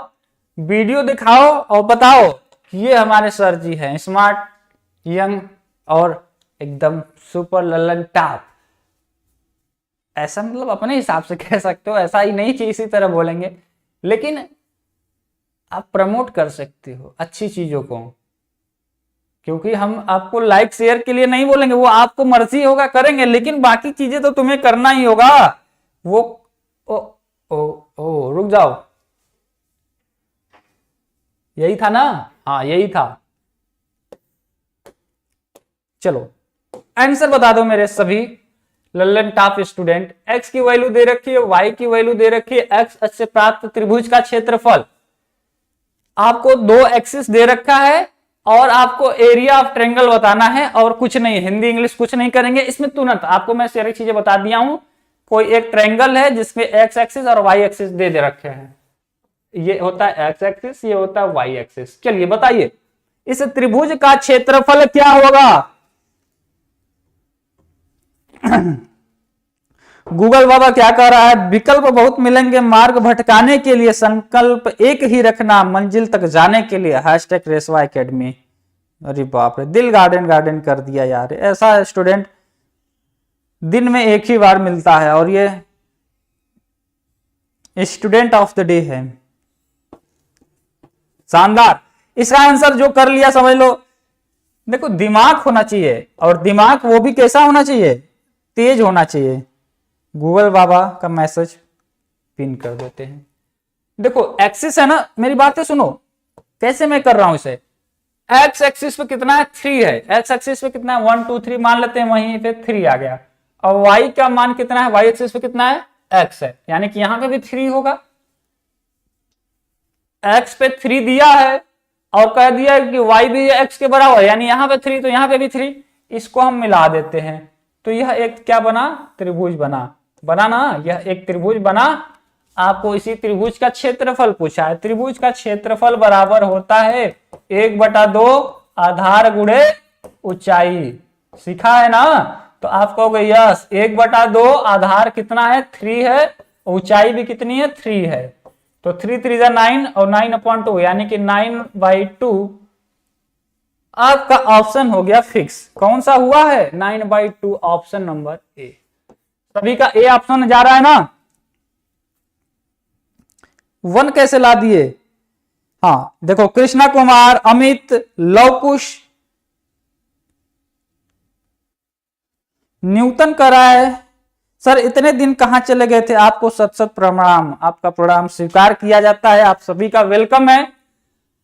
S1: वीडियो दिखाओ और बताओ कि ये हमारे सर जी हैं, स्मार्ट, यंग और एकदम सुपर लल्लन टॉप। ऐसा मतलब अपने हिसाब से कह सकते हो, ऐसा ही नहीं कि इसी तरह बोलेंगे, लेकिन आप प्रमोट कर सकते हो अच्छी चीजों को, क्योंकि हम आपको लाइक शेयर के लिए नहीं बोलेंगे, वो आपको मर्जी होगा करेंगे, लेकिन बाकी चीजें तो तुम्हें करना ही होगा। वो ओ रुक जाओ, यही था ना, हाँ यही था। चलो आंसर बता दो मेरे सभी लल्लन टॉप स्टूडेंट। x की वैल्यू दे रखी है, y की वैल्यू दे रखी है, x अक्ष से प्राप्त त्रिभुज का क्षेत्रफल आपको 2 एक्सिस दे रखा है, और आपको एरिया ऑफ ट्रायंगल बताना है, और कुछ नहीं, हिंदी इंग्लिश कुछ नहीं करेंगे इसमें। तुरंत आपको मैं सारी चीजें बता दिया हूं। कोई एक ट्रायंगल है जिसमें x एक्सिस और y एक्सिस दे रखे हैं, ये होता है x एक्सिस, ये होता है y एक्सिस। चलिए बताइए इस त्रिभुज का क्षेत्रफल क्या होगा। गूगल बाबा क्या कह रहा है, विकल्प बहुत मिलेंगे मार्ग भटकाने के लिए, संकल्प एक ही रखना मंजिल तक जाने के लिए, हैशटैग रेसवा एकेडमी। अरे बाप रे, दिल गार्डन गार्डन कर दिया यार। ऐसा स्टूडेंट दिन में एक ही बार मिलता है और ये स्टूडेंट ऑफ द डे है। शानदार, इसका आंसर जो कर लिया समझ लो। देखो दिमाग होना चाहिए, और दिमाग वो भी कैसा होना चाहिए, तेज होना चाहिए। गूगल बाबा का मैसेज पिन कर देते हैं। देखो एक्सिस है ना, मेरी बातें सुनो कैसे मैं कर रहा हूं इसे। एक्स एक्सिस पे कितना है, 3 है। एक्स एक्सिस पे कितना है, 1 2 3 मान लेते हैं, वहीं पे 3 आ गया। और वाई का मान कितना है, वाई एक्सिस पे कितना है, एक्स है, यानी कि यहां पे भी 3 होगा। एक्स पे 3 दिया है और कह दिया कि वाई भी एक्स के बराबर, यानी यहां पे 3 तो यहां पे भी 3, इसको हम मिला देते हैं तो यह एक क्या बना, त्रिभुज बना ना, यह एक त्रिभुज बना। आपको इसी त्रिभुज का क्षेत्रफल पूछा है। त्रिभुज का क्षेत्रफल बराबर होता है 1/2 आधार गुणे ऊंचाई, सीखा है ना। तो आप कहोगे यस 1/2 आधार कितना है, 3 है, ऊंचाई भी कितनी है, 3 है। तो 3 3 9 और 9/2 यानी कि 9/2 आपका ऑप्शन हो गया फिक्स। कौन सा हुआ है, 9/2 ऑप्शन नंबर ए। सभी का ए ऑप्शन जा रहा है ना। 1 कैसे ला दिए, हाँ देखो कृष्णा कुमार, अमित, लवकुश, न्यूटन कर रहा है सर इतने दिन कहां चले गए थे, आपको सत सत प्रणाम, आपका प्रणाम स्वीकार किया जाता है। आप सभी का वेलकम है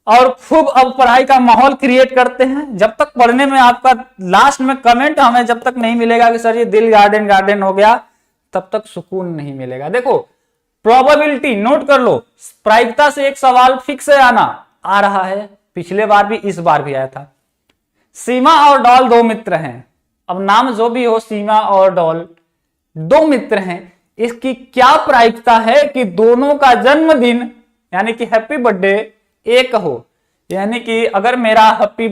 S1: और खूब अब पढ़ाई का माहौल क्रिएट करते हैं। जब तक पढ़ने में आपका लास्ट में कमेंट हमें जब तक नहीं मिलेगा कि सर ये दिल गार्डन गार्डन हो गया, तब तक सुकून नहीं मिलेगा। देखो प्रोबेबिलिटी नोट कर लो, प्रायिकता से एक सवाल फिक्स है आना, आ रहा है, पिछले बार भी इस बार भी आया था। सीमा और डॉल 2 मित्र हैं। अब नाम जो भी हो, सीमा और डॉल 2 मित्र हैं, इसकी क्या प्रायिकता है कि दोनों का जन्मदिन यानी कि हैप्पी बर्थडे एक हो। यानी कि अगर मेरा हैप्पी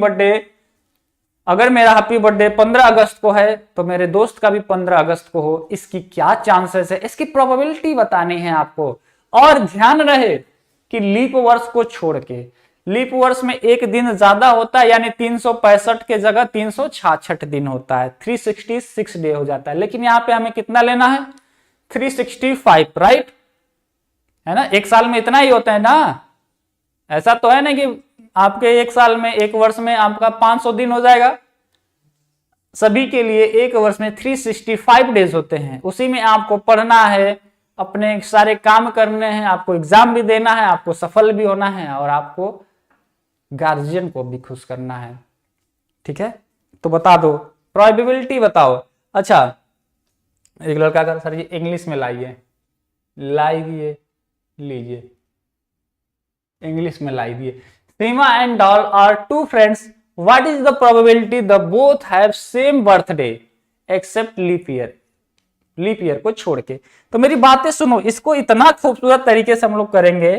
S1: बर्थडे 15 अगस्त को है तो मेरे दोस्त का भी 15 अगस्त को हो। इसकी क्या चांसेस है, इसकी प्रोबेबिलिटी बतानी है आपको। और ध्यान रहे कि लीप वर्ष को छोड़ के, लीप वर्ष में एक दिन ज्यादा होता है, यानी 365 के जगह 366 दिन होता है, 366 डे हो जाता है। लेकिन यहाँ पे हमें कितना लेना है, 365, राइट है ना। एक साल में इतना ही होता है ना, ऐसा तो है ना कि आपके एक साल में, एक वर्ष में आपका 500 दिन हो जाएगा। सभी के लिए एक वर्ष में 365 डेज होते हैं। उसी में आपको पढ़ना है, अपने सारे काम करने हैं, आपको एग्जाम भी देना है, आपको सफल भी होना है और आपको गार्जियन को भी खुश करना है। ठीक है, तो बता दो प्रोबेबिलिटी बताओ। अच्छा एक लड़का का सर ये इंग्लिश में लाइए लीजिए, इंग्लिश में लाई दिए। Seema and Doll are 2 friends, what is the probability the both have same birthday except leap year को छोड़ के। तो मेरी बातें सुनो, इसको इतना खूबसूरत तरीके से हम लोग करेंगे।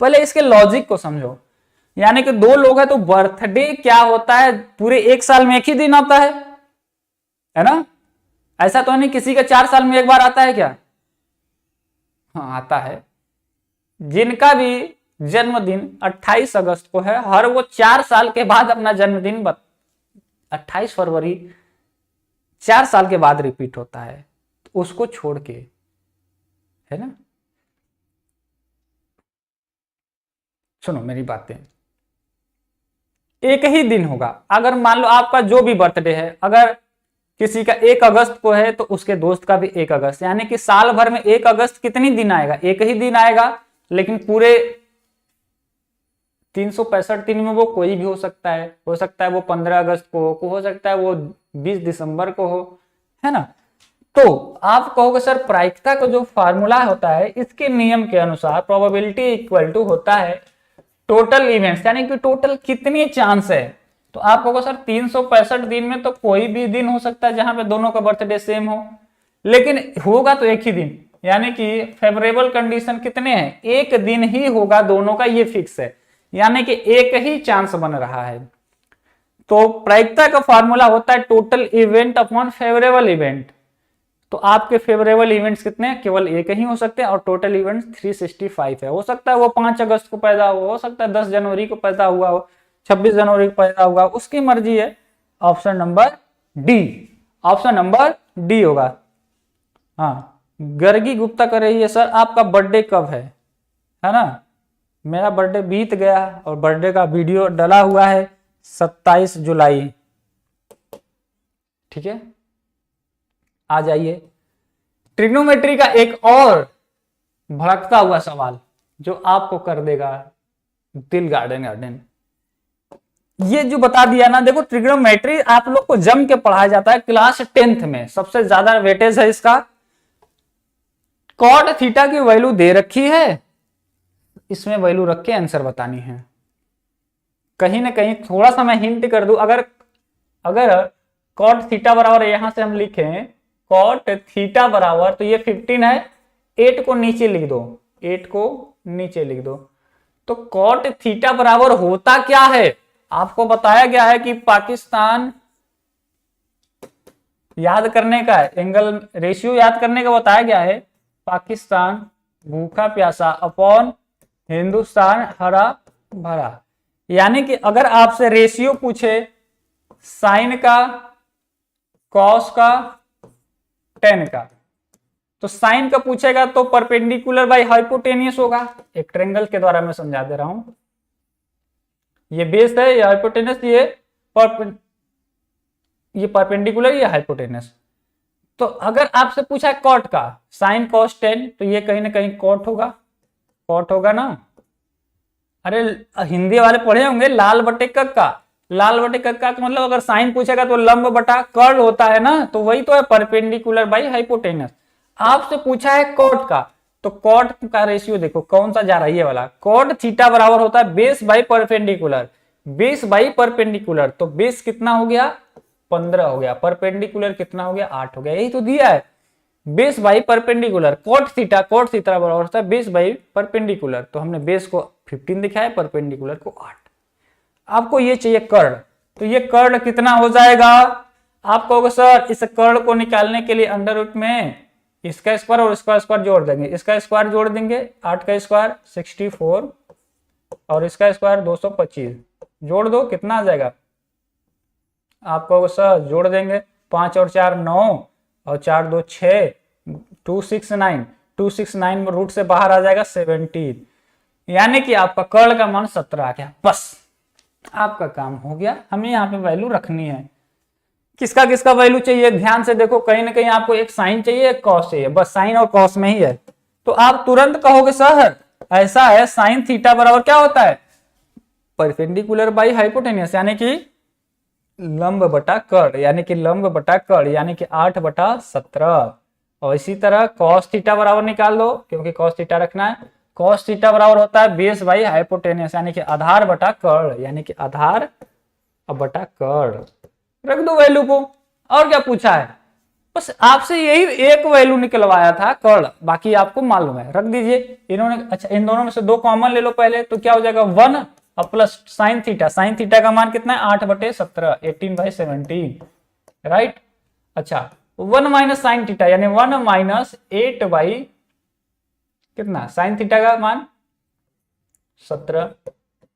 S1: पहले इसके लॉजिक को समझो। यानी कि 2 लोग हैं तो बर्थडे क्या होता है, पूरे एक साल में एक ही दिन आता है ना। ऐसा तो नहीं किसी का 4 साल में एक बार आता है क्या, हाँ आता है। जिनका भी जन्मदिन 28 अगस्त को है, हर वो 4 साल के बाद अपना जन्मदिन 28 फरवरी 4 साल के बाद रिपीट होता है, तो उसको छोड़ के, है ना। सुनो मेरी बातें, एक ही दिन होगा। अगर मान लो आपका जो भी बर्थडे है, अगर किसी का 1 अगस्त को है तो उसके दोस्त का भी 1 अगस्त, यानी कि साल भर में 1 अगस्त कितनी दिन आएगा, एक ही दिन आएगा। लेकिन पूरे 365 दिन में वो कोई भी हो सकता है वो 15 अगस्त को हो सकता है वो 20 दिसंबर को हो, है ना। तो आप कहोगे सर प्रायिकता का जो फार्मूला होता है, इसके नियम के अनुसार प्रोबेबिलिटी इक्वल टू होता है टोटल इवेंट्स, यानी कि टोटल कितनी चांस है। तो आप कहोगे सर 365 दिन में तो कोई भी दिन हो सकता है जहां पे दोनों का बर्थडे सेम हो, लेकिन होगा तो एक ही दिन। यानी कि फेवरेबल कंडीशन कितने हैं, एक दिन ही होगा दोनों का, ये फिक्स है, यानी कि एक ही चांस बन रहा है। तो प्रायिकता का फार्मूला होता है total event upon favourable event. तो आपके फेवरेबल इवेंट्स कितने हैं? केवल एक ही हो सकते हैं और टोटल इवेंट्स 365 है। हो सकता है वो 5 अगस्त को पैदा हुआ, हो सकता है 10 जनवरी को पैदा हुआ हो, 26 जनवरी को पैदा हुआ, उसकी मर्जी है। Option number D, option number D होगा। हाँ, गर्गी गुप्ता कर रही है सर आपका बर्थडे कब है ना? मेरा बर्थडे बीत गया और बर्थडे का वीडियो डला हुआ है 27 जुलाई। ठीक है, आ जाइए। ट्रिग्नोमेट्री का एक और भड़कता हुआ सवाल जो आपको कर देगा दिल गार्डन। ये जो बता दिया ना, देखो ट्रिग्नोमेट्री आप लोग को जम के पढ़ाया जाता है क्लास 10th में, सबसे ज्यादा वेटेज है इसका। कॉट थीटा की वैल्यू दे रखी है, इसमें वैल्यू रख के आंसर बतानी है। कहीं ना कहीं थोड़ा सा मैं हिंट कर दूं, अगर कॉट थीटा बराबर यहां से हम लिखें कॉट थीटा बराबर, तो ये 15 है, 8 को नीचे लिख दो, 8 को नीचे लिख दो। तो कॉट थीटा बराबर होता क्या है? आपको बताया गया है कि पाकिस्तान याद करने का है, एंगल रेशियो याद करने का बताया गया है। पाकिस्तान भूखा प्यासा अपॉन हिंदुस्तान हरा भरा। यानी कि अगर आपसे रेशियो पूछे साइन का, कॉस का, टेन का, तो साइन का पूछेगा तो परपेंडिकुलर बाय हाइपोटेनियस होगा। एक ट्रायंगल के द्वारा मैं समझा दे रहा हूं, ये बेस है, ये हाइपोटेनस, ये परपेंडिकुलर, ये हाइपोटेनस। तो अगर आपसे पूछा है कॉट का, साइन कॉस टेन, तो ये कहीं ना कहीं कॉट होगा ना। अरे हिंदी वाले पढ़े होंगे लाल बटे कक्का, लाल बटे कक्का का मतलब अगर साइन पूछेगा तो लंब बटा कर्ल होता है ना, तो वही तो है परपेंडिकुलर बाई हाइपोटेनस। आपसे पूछा है कॉट का, तो कॉट का रेशियो देखो कौन सा जा रहा है, ये वाला। कॉट थीटा बराबर होता है base by perpendicular, base by perpendicular. तो बेस कितना हो गया? 15 हो गया, परपेंडिकुलर कितना हो गया? 8 हो गया। यही तो दिया है, base by perpendicular. Cot theta बराबर होता है बेस बाई परपेंडिकुलर। तो हमने बेस को 15 दिखाया, परपेंडिकुलर को 8। आपको ये चाहिए कर्ण, तो ये कर्ण कितना हो जाएगा? आप कहोगे सर इस कर्ण को निकालने के लिए अंडर रूट में इसका स्क्वायर और इसका स्क्वायर जोड़ देंगे, इसका स्क्वायर जोड़ देंगे, 8 का स्क्वायर 64 और इसका स्क्वायर 225, जोड़ दो कितना आ जाएगा? आप कहोगे सर जोड़ देंगे, 5 और 4 9 और 4 2 6, 269, 269 में रूट से बाहर आ जाएगा 17, यानी कि आपका कर्ण का मान 17 आ गया। बस आपका काम हो गया। हमें यहाँ पे वैल्यू रखनी है। किसका किसका वैल्यू चाहिए ध्यान से देखो, कहीं ना कहीं आपको एक साइन चाहिए, एक कॉस चाहिए, बस साइन और कॉस में ही है। तो आप तुरंत कहोगे सर ऐसा है साइन थीटा बराबर क्या होता है? परपेंडिकुलर बाई हाइपोटेनियस, यानी कि लंब बटा कर्ण, यानी कि लंब बटा कर्ण, यानी कि 8/17। और इसी तरह कॉस थीटा बराबर निकाल दो, क्योंकि कॉस थीटा रखना है। कॉस थीटा बराबर होता है बेस बाई हाइपोटेनियस, यानी कि आधार बटा कर्ण, यानी कि आधार बटा कर्ण। रख दो वैल्यू को, और क्या पूछा है? बस आपसे यही एक वैल्यू निकलवाया था कर्ण, बाकी आपको मालूम है, रख दीजिए। इन्होंने अच्छा इन दोनों में से 2 कॉमन ले लो पहले, तो क्या हो जाएगा 1 और plus sine theta. Sine theta का मान कितना है? 8/17, 18/17, राइट। अच्छा 1 माइनस साइन थीटा, यानी 1 माइनस 8 बाई कितना साइन थीटा का मान 17।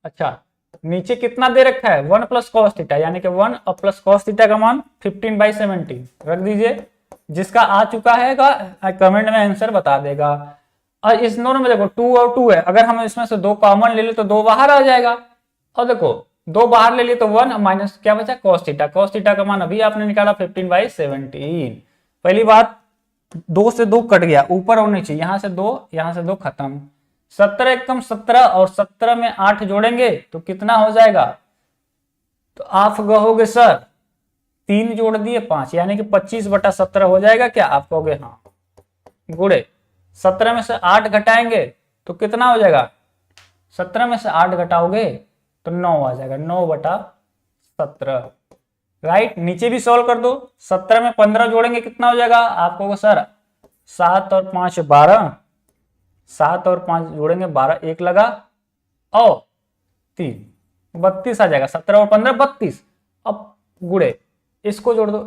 S1: अच्छा नीचे कितना दे रखा है? 1 प्लस कॉस थीटा, यानी कि 1 और प्लस कॉस थीटा का मान 15/17 रख दीजिए। जिसका आ चुका है कमेंट में आंसर बता देगा। और इस दोनों में देखो 2 और 2 है, अगर हम इसमें से 2 कॉमन ले ले तो 2 बाहर आ जाएगा। और देखो 2 बाहर ले लिए तो 1 माइनस क्या बचा? Cos theta. कॉस थीटा का मान अभी आपने निकाला 15/17। पहली बात 2 से 2 कट गया, ऊपर और नीचे, यहां से 2 खत्म। 17 एकम 17 और 17 में 8 जोड़ेंगे तो कितना हो जाएगा? तो आप कहोगे सर 3 जोड़ दिए 5, यानी कि 25/17 हो जाएगा क्या? आप कहोगे हाँ। गुड़े 17 में से 8 घटाएंगे तो कितना हो जाएगा? 17 में से 8 घटाओगे तो 9 आ जाएगा, 9/17, राइट। नीचे भी सॉल्व कर दो, 17 में 15 जोड़ेंगे कितना हो जाएगा? आप कहोगे सर 7 और 5 12, 7 और 5 जोड़ेंगे 12, 1 लगा और 3 32 आ जाएगा। 17 और 15 32। अब गुड़े इसको जोड़ दो,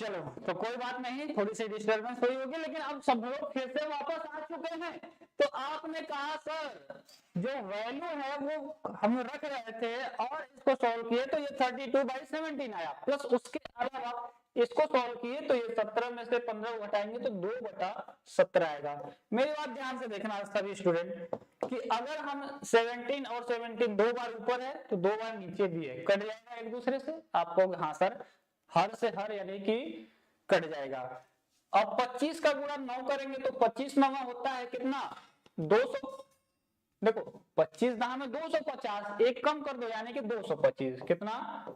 S1: चलो तो कोई बात नहीं, थोड़ी सी डिस्टर्बेंस हुई होगी, लेकिन अब सब लोग फिर से वापस आ चुके हैं। तो आपने कहा सर जो वैल्यू है वो हम रख रहे थे और इसको सॉल्व किए तो ये 32/17 आया, प्लस उसके अलावा इसको सॉल्व किए तो ये 17 में से 15 घटाएंगे तो 2/17 आएगा। मेरी बात ध्यान से देखना सभी स्टूडेंट कि अगर हम 17 और 17 दो बार ऊपर है तो दो बार नीचे भी है, कट जाएगा एक दूसरे से। आपको हाँ सर हर से हर यानी कि कट जाएगा। अब 25 का गुणा 9 करेंगे तो 25 9 होता है कितना 200। देखो 25 9 में 250, एक कम कर दो यानी कि 225 कितना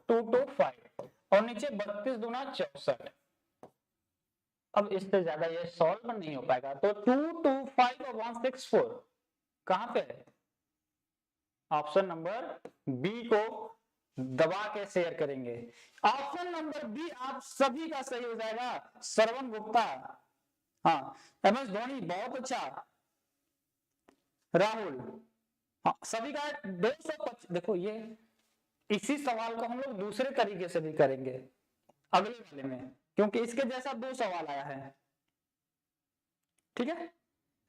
S1: 225 और नीचे 32 दूना 64। अब इससे ज्यादा ये सॉल्व नहीं हो पाएगा तो 225 और 164 कहां पे है? ऑप्शन नंबर बी को दबा के शेयर करेंगे। ऑप्शन नंबर बी आप सभी का सही हो जाएगा। श्रवण गुप्ता, हाँ MS धोनी बहुत अच्छा, राहुल, हाँ सभी का 225। देखो ये इसी सवाल को हम लोग दूसरे तरीके से भी करेंगे अगले वाले में, क्योंकि इसके जैसा 2 सवाल आया है। ठीक है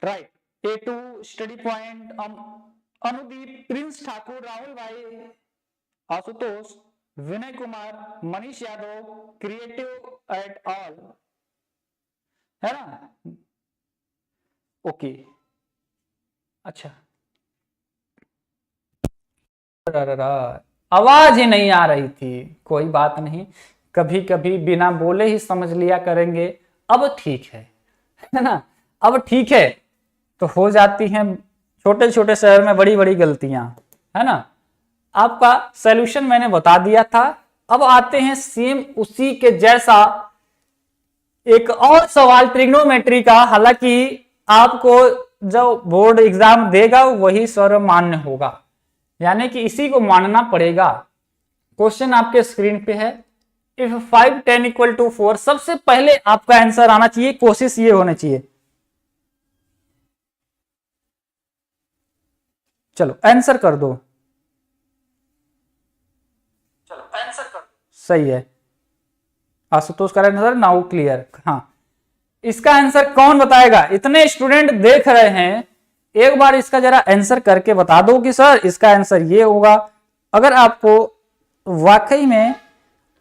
S1: right. A2 study point Anudeep, Prince Thakur, Rahul भाई, Ashutosh, Vinay Kumar, Manish Yadav, creative at all, है ना? ओके अच्छा, आवाज ही नहीं आ रही थी, कोई बात नहीं, कभी कभी बिना बोले ही समझ लिया करेंगे। अब ठीक है ना? अब ठीक है। तो हो जाती हैं छोटे छोटे शहर में बड़ी बड़ी गलतियां, है ना? आपका सॉल्यूशन मैंने बता दिया था। अब आते हैं सेम उसी के जैसा एक और सवाल ट्रिग्नोमेट्री का। हालांकि आपको जो बोर्ड एग्जाम देगा वही सर्वमान्य होगा, यानी कि इसी को मानना पड़ेगा। क्वेश्चन आपके स्क्रीन पे है। इफ 5 10 = 4, सबसे पहले आपका आंसर आना चाहिए, कोशिश ये होनी चाहिए। चलो आंसर कर दो, चलो आंसर कर दो। सही है आशुतोष का आंसर नाउ क्लियर। हाँ इसका आंसर कौन बताएगा? इतने स्टूडेंट देख रहे हैं, एक बार इसका जरा आंसर करके बता दो कि सर इसका आंसर ये होगा। अगर आपको वाकई में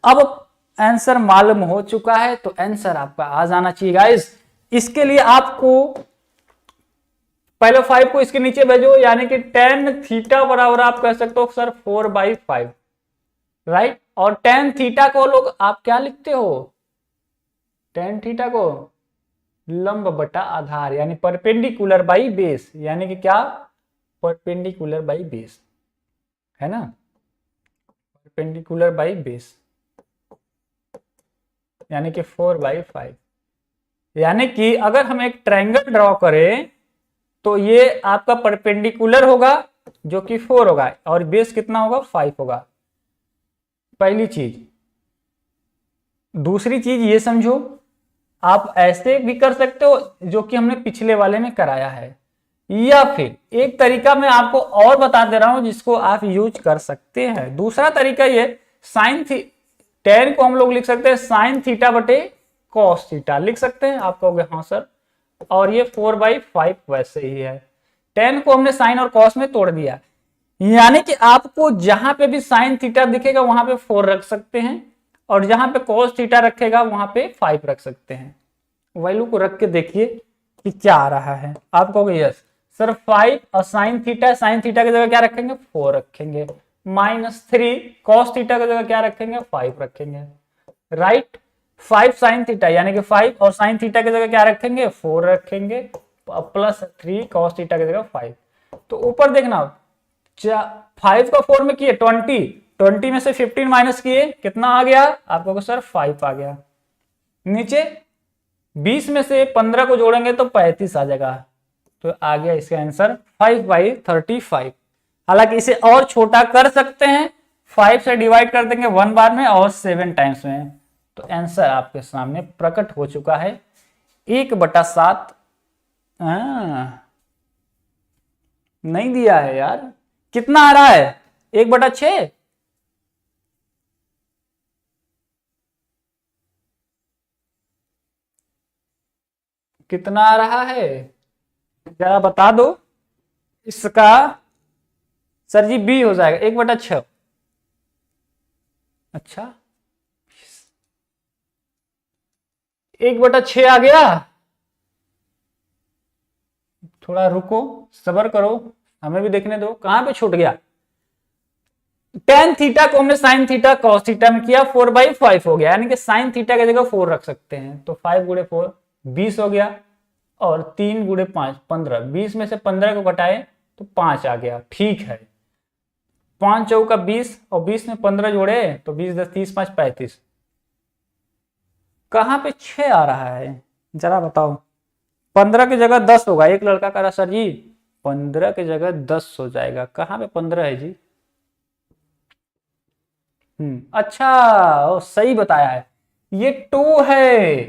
S1: अब आंसर मालूम हो चुका है तो आंसर आपका आ जाना चाहिए गाइस। इसके लिए आपको पहले 5 को इसके नीचे भेजो, यानी कि tan थीटा बराबर आप कह सकते हो सर 4/5, राइट। और tan थीटा को लोग आप क्या लिखते हो? tan थीटा को लंब बटा आधार, यानी परपेंडिकुलर बाई बेस, यानी कि क्या परपेंडिकुलर बाई बेस, है ना? परपेंडिकुलर बाई बेस यानी कि 4/5। यानी कि अगर हम एक ट्रायंगल ड्रॉ करें तो ये आपका परपेंडिकुलर होगा जो कि 4 होगा और बेस कितना होगा 5 होगा। पहली चीज। दूसरी चीज ये समझो, आप ऐसे भी कर सकते हो जो कि हमने पिछले वाले में कराया है, या फिर एक तरीका मैं आपको और बता दे रहा हूं जिसको आप यूज कर सकते हैं। दूसरा तरीका ये tan को हम लोग लिख सकते हैं sin थीटा बटे cos थीटा, लिख सकते हैं। आप कहोगे हाँ सर, और ये 4/5 वैसे ही है। tan को हमने sin और cos में तोड़ दिया, यानी कि आपको जहां पे भी sin थीटा दिखेगा वहां पे 4 रख सकते हैं और जहां पे cos थीटा रखेगा वहां पे 5 रख सकते हैं। वैल्यू को रख के देखिए कि क्या आ रहा है। आप कहोगे यस सर 5 और sin थीटा की जगह क्या रखेंगे 4 रखेंगे, -3 cos थीटा की जगह क्या रखेंगे 5 रखेंगे, राइट। 5 sin थीटा यानी कि 5 और sin थीटा की जगह क्या रखेंगे 4 रखेंगे, +3 cos थीटा की जगह 5। तो ऊपर देखना 5 को 4 में किए 20 में से 15 माइनस किए कितना आ गया? आपको सर 5 आ गया। नीचे 20 में से 15 को जोड़ेंगे तो 35 आ जाएगा। तो आ गया इसका आंसर 5/35। हालांकि इसे और छोटा कर सकते हैं, 5 से डिवाइड कर देंगे 1 बार में और 7 टाइम्स में, तो आंसर आपके सामने प्रकट हो चुका है 1/7। नहीं दिया है यार, कितना आ रहा है 1/6। कितना आ रहा है जरा बता दो। इसका सर जी बी हो जाएगा 1/6। अच्छा 1/6 आ गया। थोड़ा रुको, सब्र करो, हमें भी देखने दो कहां पे छूट गया। टेन थीटा को हमने साइन थीटा कॉस थीटा में किया, 4/5 हो गया, यानी कि साइन थीटा की जगह 4 रख सकते हैं। तो 5 गुणे 4 20 हो गया, और 3 गुणे 5 15। 20 में से 15 को घटाए तो 5 आ गया। ठीक है, 5 चौका 20 और 20 में 15 जोड़े तो 20 10 30 5 35। कहां पे 6 आ रहा है जरा बताओ। 15 की जगह 10 होगा। एक लड़का कह रहा सर जी 15 की जगह 10 हो जाएगा। कहां पे 15 है जी? अच्छा, ओ, सही बताया है, ये 2 है।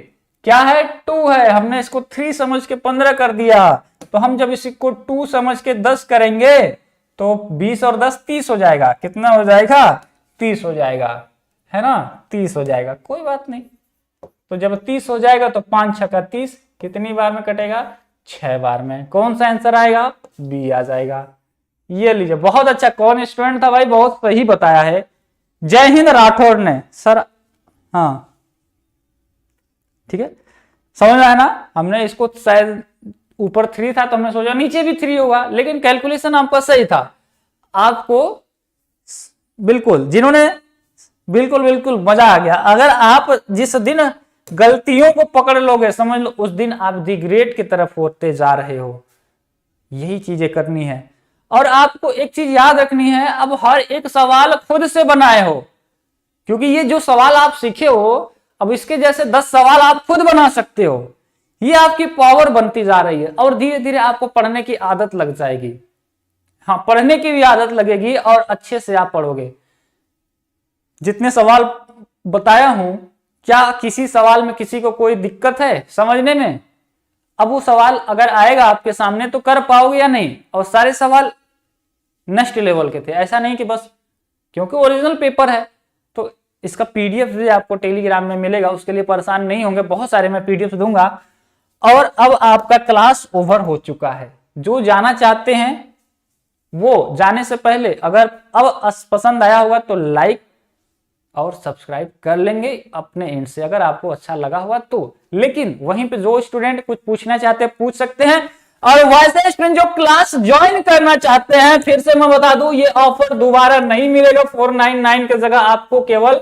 S1: क्या है? 2 है। हमने इसको 3 समझ के 15 कर दिया। तो हम जब इसको 2 समझ के 10 करेंगे तो 20 और 10 30 हो जाएगा। कितना हो जाएगा? 30 हो जाएगा, है ना? 30 हो जाएगा, कोई बात नहीं। तो जब 30 हो जाएगा तो 5 छक्का 30 कितनी बार में कटेगा? 6 बार में। कौन सा आंसर आएगा? बी आ जाएगा। ये लीजिए, बहुत अच्छा, कौन स्टूडेंट था भाई, बहुत सही बताया है। जय हिंद राठौर ने सर। हाँ ठीक है, समझ में आया ना? हमने इसको शायद ऊपर 3 था तो हमने सोचा नीचे भी 3 होगा, लेकिन कैलकुलेशन आपका सही था। आपको बिल्कुल, जिन्होंने बिल्कुल बिल्कुल मजा आ गया। अगर आप जिस दिन गलतियों को पकड़ लोगे, समझ लो उस दिन आप दी ग्रेट की तरफ होते जा रहे हो। यही चीजें करनी है। और आपको एक चीज याद रखनी है, अब हर एक सवाल खुद से बनाए हो, क्योंकि ये जो सवाल आप सीखे हो, अब इसके जैसे 10 सवाल आप खुद बना सकते हो। ये आपकी पावर बनती जा रही है, और धीरे धीरे आपको पढ़ने की आदत लग जाएगी। हाँ, पढ़ने की भी आदत लगेगी और अच्छे से आप पढ़ोगे। जितने सवाल बताया हूं, क्या किसी सवाल में किसी को कोई दिक्कत है समझने में? अब वो सवाल अगर आएगा आपके सामने तो कर पाओगे या नहीं? और सारे सवाल नेक्स्ट लेवल के थे, ऐसा नहीं कि बस क्योंकि ओरिजिनल पेपर है। तो इसका पीडीएफ भी आपको टेलीग्राम में मिलेगा, उसके लिए परेशान नहीं होंगे, बहुत सारे मैं पीडीएफ दूंगा। और अब आपका क्लास ओवर हो चुका है। जो जाना चाहते हैं वो जाने से पहले अगर अब पसंद आया होगा तो लाइक और सब्सक्राइब कर लेंगे अपने एंड से, अगर आपको अच्छा लगा हुआ तो। लेकिन वहीं पे जो स्टूडेंट कुछ पूछना चाहते हैं पूछ सकते हैं, और वैसे स्टूडेंट जो क्लास ज्वाइन करना चाहते हैं, फिर से मैं बता दूं, ये ऑफर दोबारा नहीं मिलेगा। 499 की जगह आपको केवल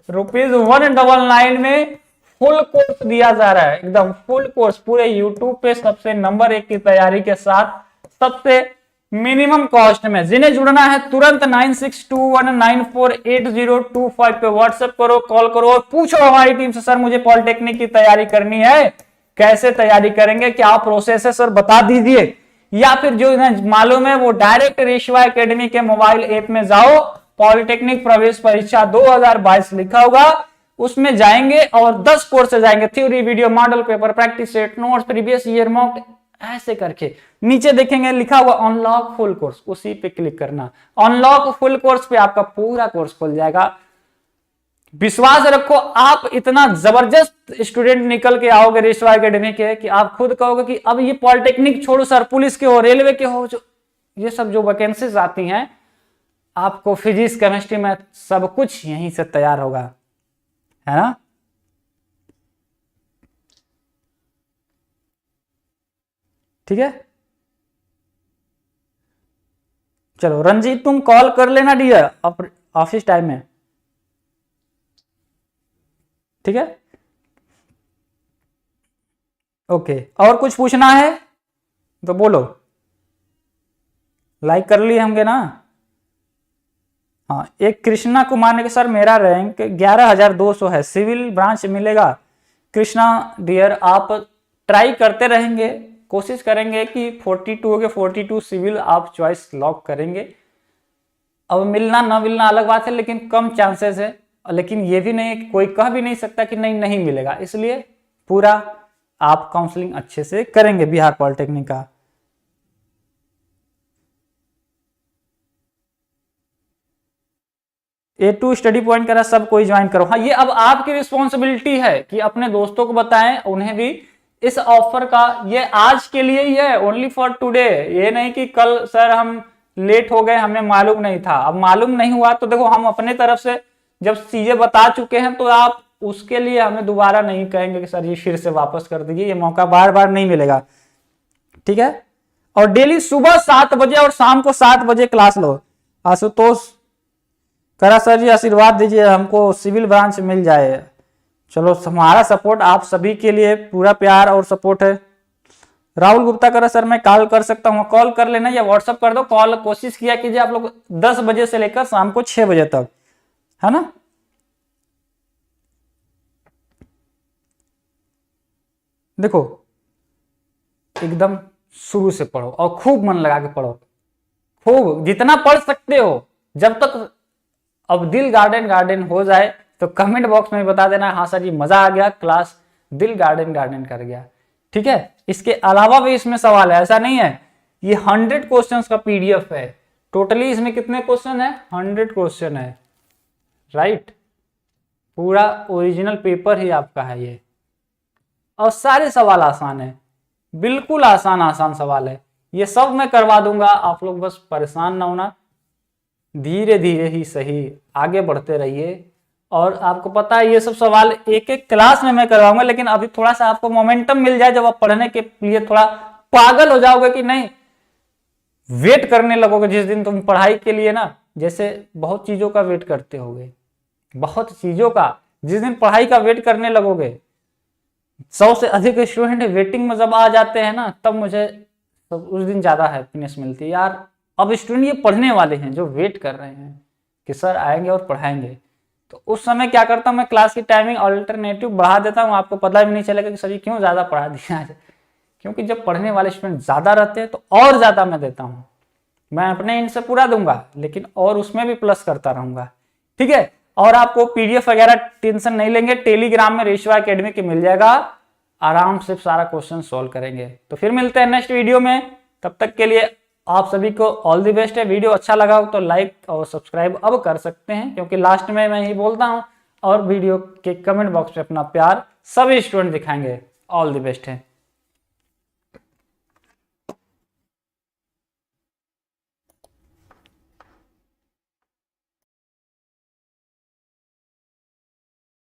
S1: ₹199 में फुल कोर्स दिया जा रहा है, एकदम फुल कोर्स, पूरे यूट्यूब पे सबसे नंबर 1 की तैयारी के साथ, सबसे मिनिमम कॉस्ट में। जिन्हें जुड़ना है तुरंत 9621948025 पे व्हाट्सएप करो, कॉल करो और पूछो हमारी टीम से, सर मुझे पॉलिटेक्निक की तैयारी करनी है, कैसे तैयारी करेंगे, क्या प्रोसेस है सर बता दीजिए। या फिर जो मालूम है वो डायरेक्ट रेशवा एकेडमी के मोबाइल ऐप में जाओ, पॉलिटेक्निक प्रवेश परीक्षा 2022 लिखा होगा, उसमें जाएंगे और 10 कोर्स जाएंगे, theory, video, model paper, practice set, notes, previous year mock, ऐसे करके नीचे देखेंगे लिखा हुआ अनलॉक फुल कोर्स, उसी पे क्लिक करना। अनलॉक फुल कोर्स पे आपका पूरा कोर्स खुल जाएगा। विश्वास रखो, आप इतना जबरदस्त स्टूडेंट निकल के आओगे रेशवा एकेडमी के कि आप खुद कहोगे कि अब ये पॉलिटेक्निक छोड़ो सर, पुलिस के हो, रेलवे के हो, जो ये सब जो वैकेंसीज आती हैं, आपको फिजिक्स, केमिस्ट्री, मैथ सब कुछ यहीं से तैयार होगा, है ना? ठीक है, चलो रंजीत तुम कॉल कर लेना डियर ऑफिस टाइम में, ठीक है? ओके, और कुछ पूछना है तो बोलो। लाइक कर लिए होंगे ना? हाँ, एक कृष्णा कुमार ने, सर मेरा रैंक 11,200 है, सिविल ब्रांच मिलेगा? कृष्णा डियर, आप ट्राई करते रहेंगे, कोशिश करेंगे कि 42 हो गए, 42 सिविल आप चॉइस लॉक करेंगे। अब मिलना ना मिलना अलग बात है, लेकिन कम चांसेस है। लेकिन ये भी नहीं, कोई कह भी नहीं सकता कि नहीं नहीं मिलेगा, इसलिए पूरा आप काउंसलिंग अच्छे से करेंगे बिहार पॉलिटेक्निक का। A2 स्टडी पॉइंट करा, सब कोई ज्वाइन करो। हाँ, ये अब आपकी रिस्पॉन्सिबिलिटी है कि अपने दोस्तों को बताएं, उन्हें भी इस ऑफर का ये आज के लिए ही है, ओनली फॉर टुडे। ये नहीं कि कल सर हम लेट हो गए, हमें मालूम नहीं था। अब मालूम नहीं हुआ तो देखो हम अपने तरफ से जब चीजें बता चुके हैं तो आप उसके लिए हमें दोबारा नहीं कहेंगे कि सर ये फिर से वापस कर दीजिए, ये मौका बार बार नहीं मिलेगा, ठीक है। और डेली सुबह 7 बजे और शाम को 7 बजे क्लास लो। आशुतोष करा सर जी आशीर्वाद दीजिए हमको सिविल ब्रांच मिल जाए। चलो हमारा सपोर्ट आप सभी के लिए पूरा प्यार और सपोर्ट है। राहुल गुप्ता करा सर मैं कॉल कर सकता हूँ, कॉल कर लेना या व्हाट्सअप कर दो। कॉल कोशिश किया कीजिए आप लोग 10 बजे से लेकर शाम को 6 बजे तक, है ना। देखो एकदम शुरू से पढ़ो और खूब मन लगा के पढ़ो, खूब जितना पढ़ सकते हो। जब तक अब दिल गार्डन गार्डन हो जाए तो कमेंट बॉक्स में बता देना हाँ सर जी मजा आ गया, क्लास दिल गार्डन गार्डन कर गया, ठीक है। इसके अलावा भी इसमें सवाल है, ऐसा नहीं है। ये 100 क्वेश्चंस का पीडीएफ है। टोटली इसमें कितने क्वेश्चन है? 100 क्वेश्चन है, राइट। पूरा ओरिजिनल पेपर ही आपका है ये, और सारे सवाल आसान है, बिल्कुल आसान आसान सवाल है। ये सब मैं करवा दूंगा, आप लोग बस परेशान ना होना, धीरे धीरे ही सही आगे बढ़ते रहिए। और आपको पता है ये सब सवाल एक एक क्लास में मैं करवाऊंगा, लेकिन अभी थोड़ा सा आपको मोमेंटम मिल जाए, जब आप पढ़ने के लिए थोड़ा पागल हो जाओगे कि नहीं, वेट करने लगोगे जिस दिन तुम पढ़ाई के लिए ना, जैसे बहुत चीजों का वेट करते होगे, बहुत चीजों का, जिस दिन पढ़ाई का वेट करने लगोगे, 100 से अधिक स्टूडेंट वेटिंग में जब आ जाते हैं ना, तब मुझे उस दिन ज्यादा हैप्पीनेस मिलती है यार। अब स्टूडेंट ये पढ़ने वाले हैं जो वेट कर रहे हैं कि सर आएंगे और पढ़ाएंगे, तो उस समय क्या करता हूँ मैं, क्लास की टाइमिंग अल्टरनेटिव बढ़ा देता हूँ। आपको पता भी नहीं चलेगा कि सर ये क्यों ज्यादा पढ़ा दिया है, क्योंकि जब पढ़ने वाले स्टूडेंट ज्यादा रहते हैं तो और ज्यादा मैं देता हूँ। मैं अपने एंड से पूरा दूंगा, लेकिन और उसमें भी प्लस करता रहूंगा, ठीक है। और आपको पीडीएफ वगैरह टेंशन नहीं लेंगे, टेलीग्राम में रेशवा एकेडमी के मिल जाएगा, आराम से सारा क्वेश्चन सॉल्व करेंगे। तो फिर मिलते हैं नेक्स्ट वीडियो में, तब तक के लिए आप सभी को ऑल द बेस्ट है। वीडियो अच्छा लगा हो तो लाइक और सब्सक्राइब अब कर सकते हैं, क्योंकि लास्ट में मैं ही बोलता हूं, और वीडियो के कमेंट बॉक्स पे अपना प्यार सभी स्टूडेंट दिखाएंगे। ऑल द बेस्ट है।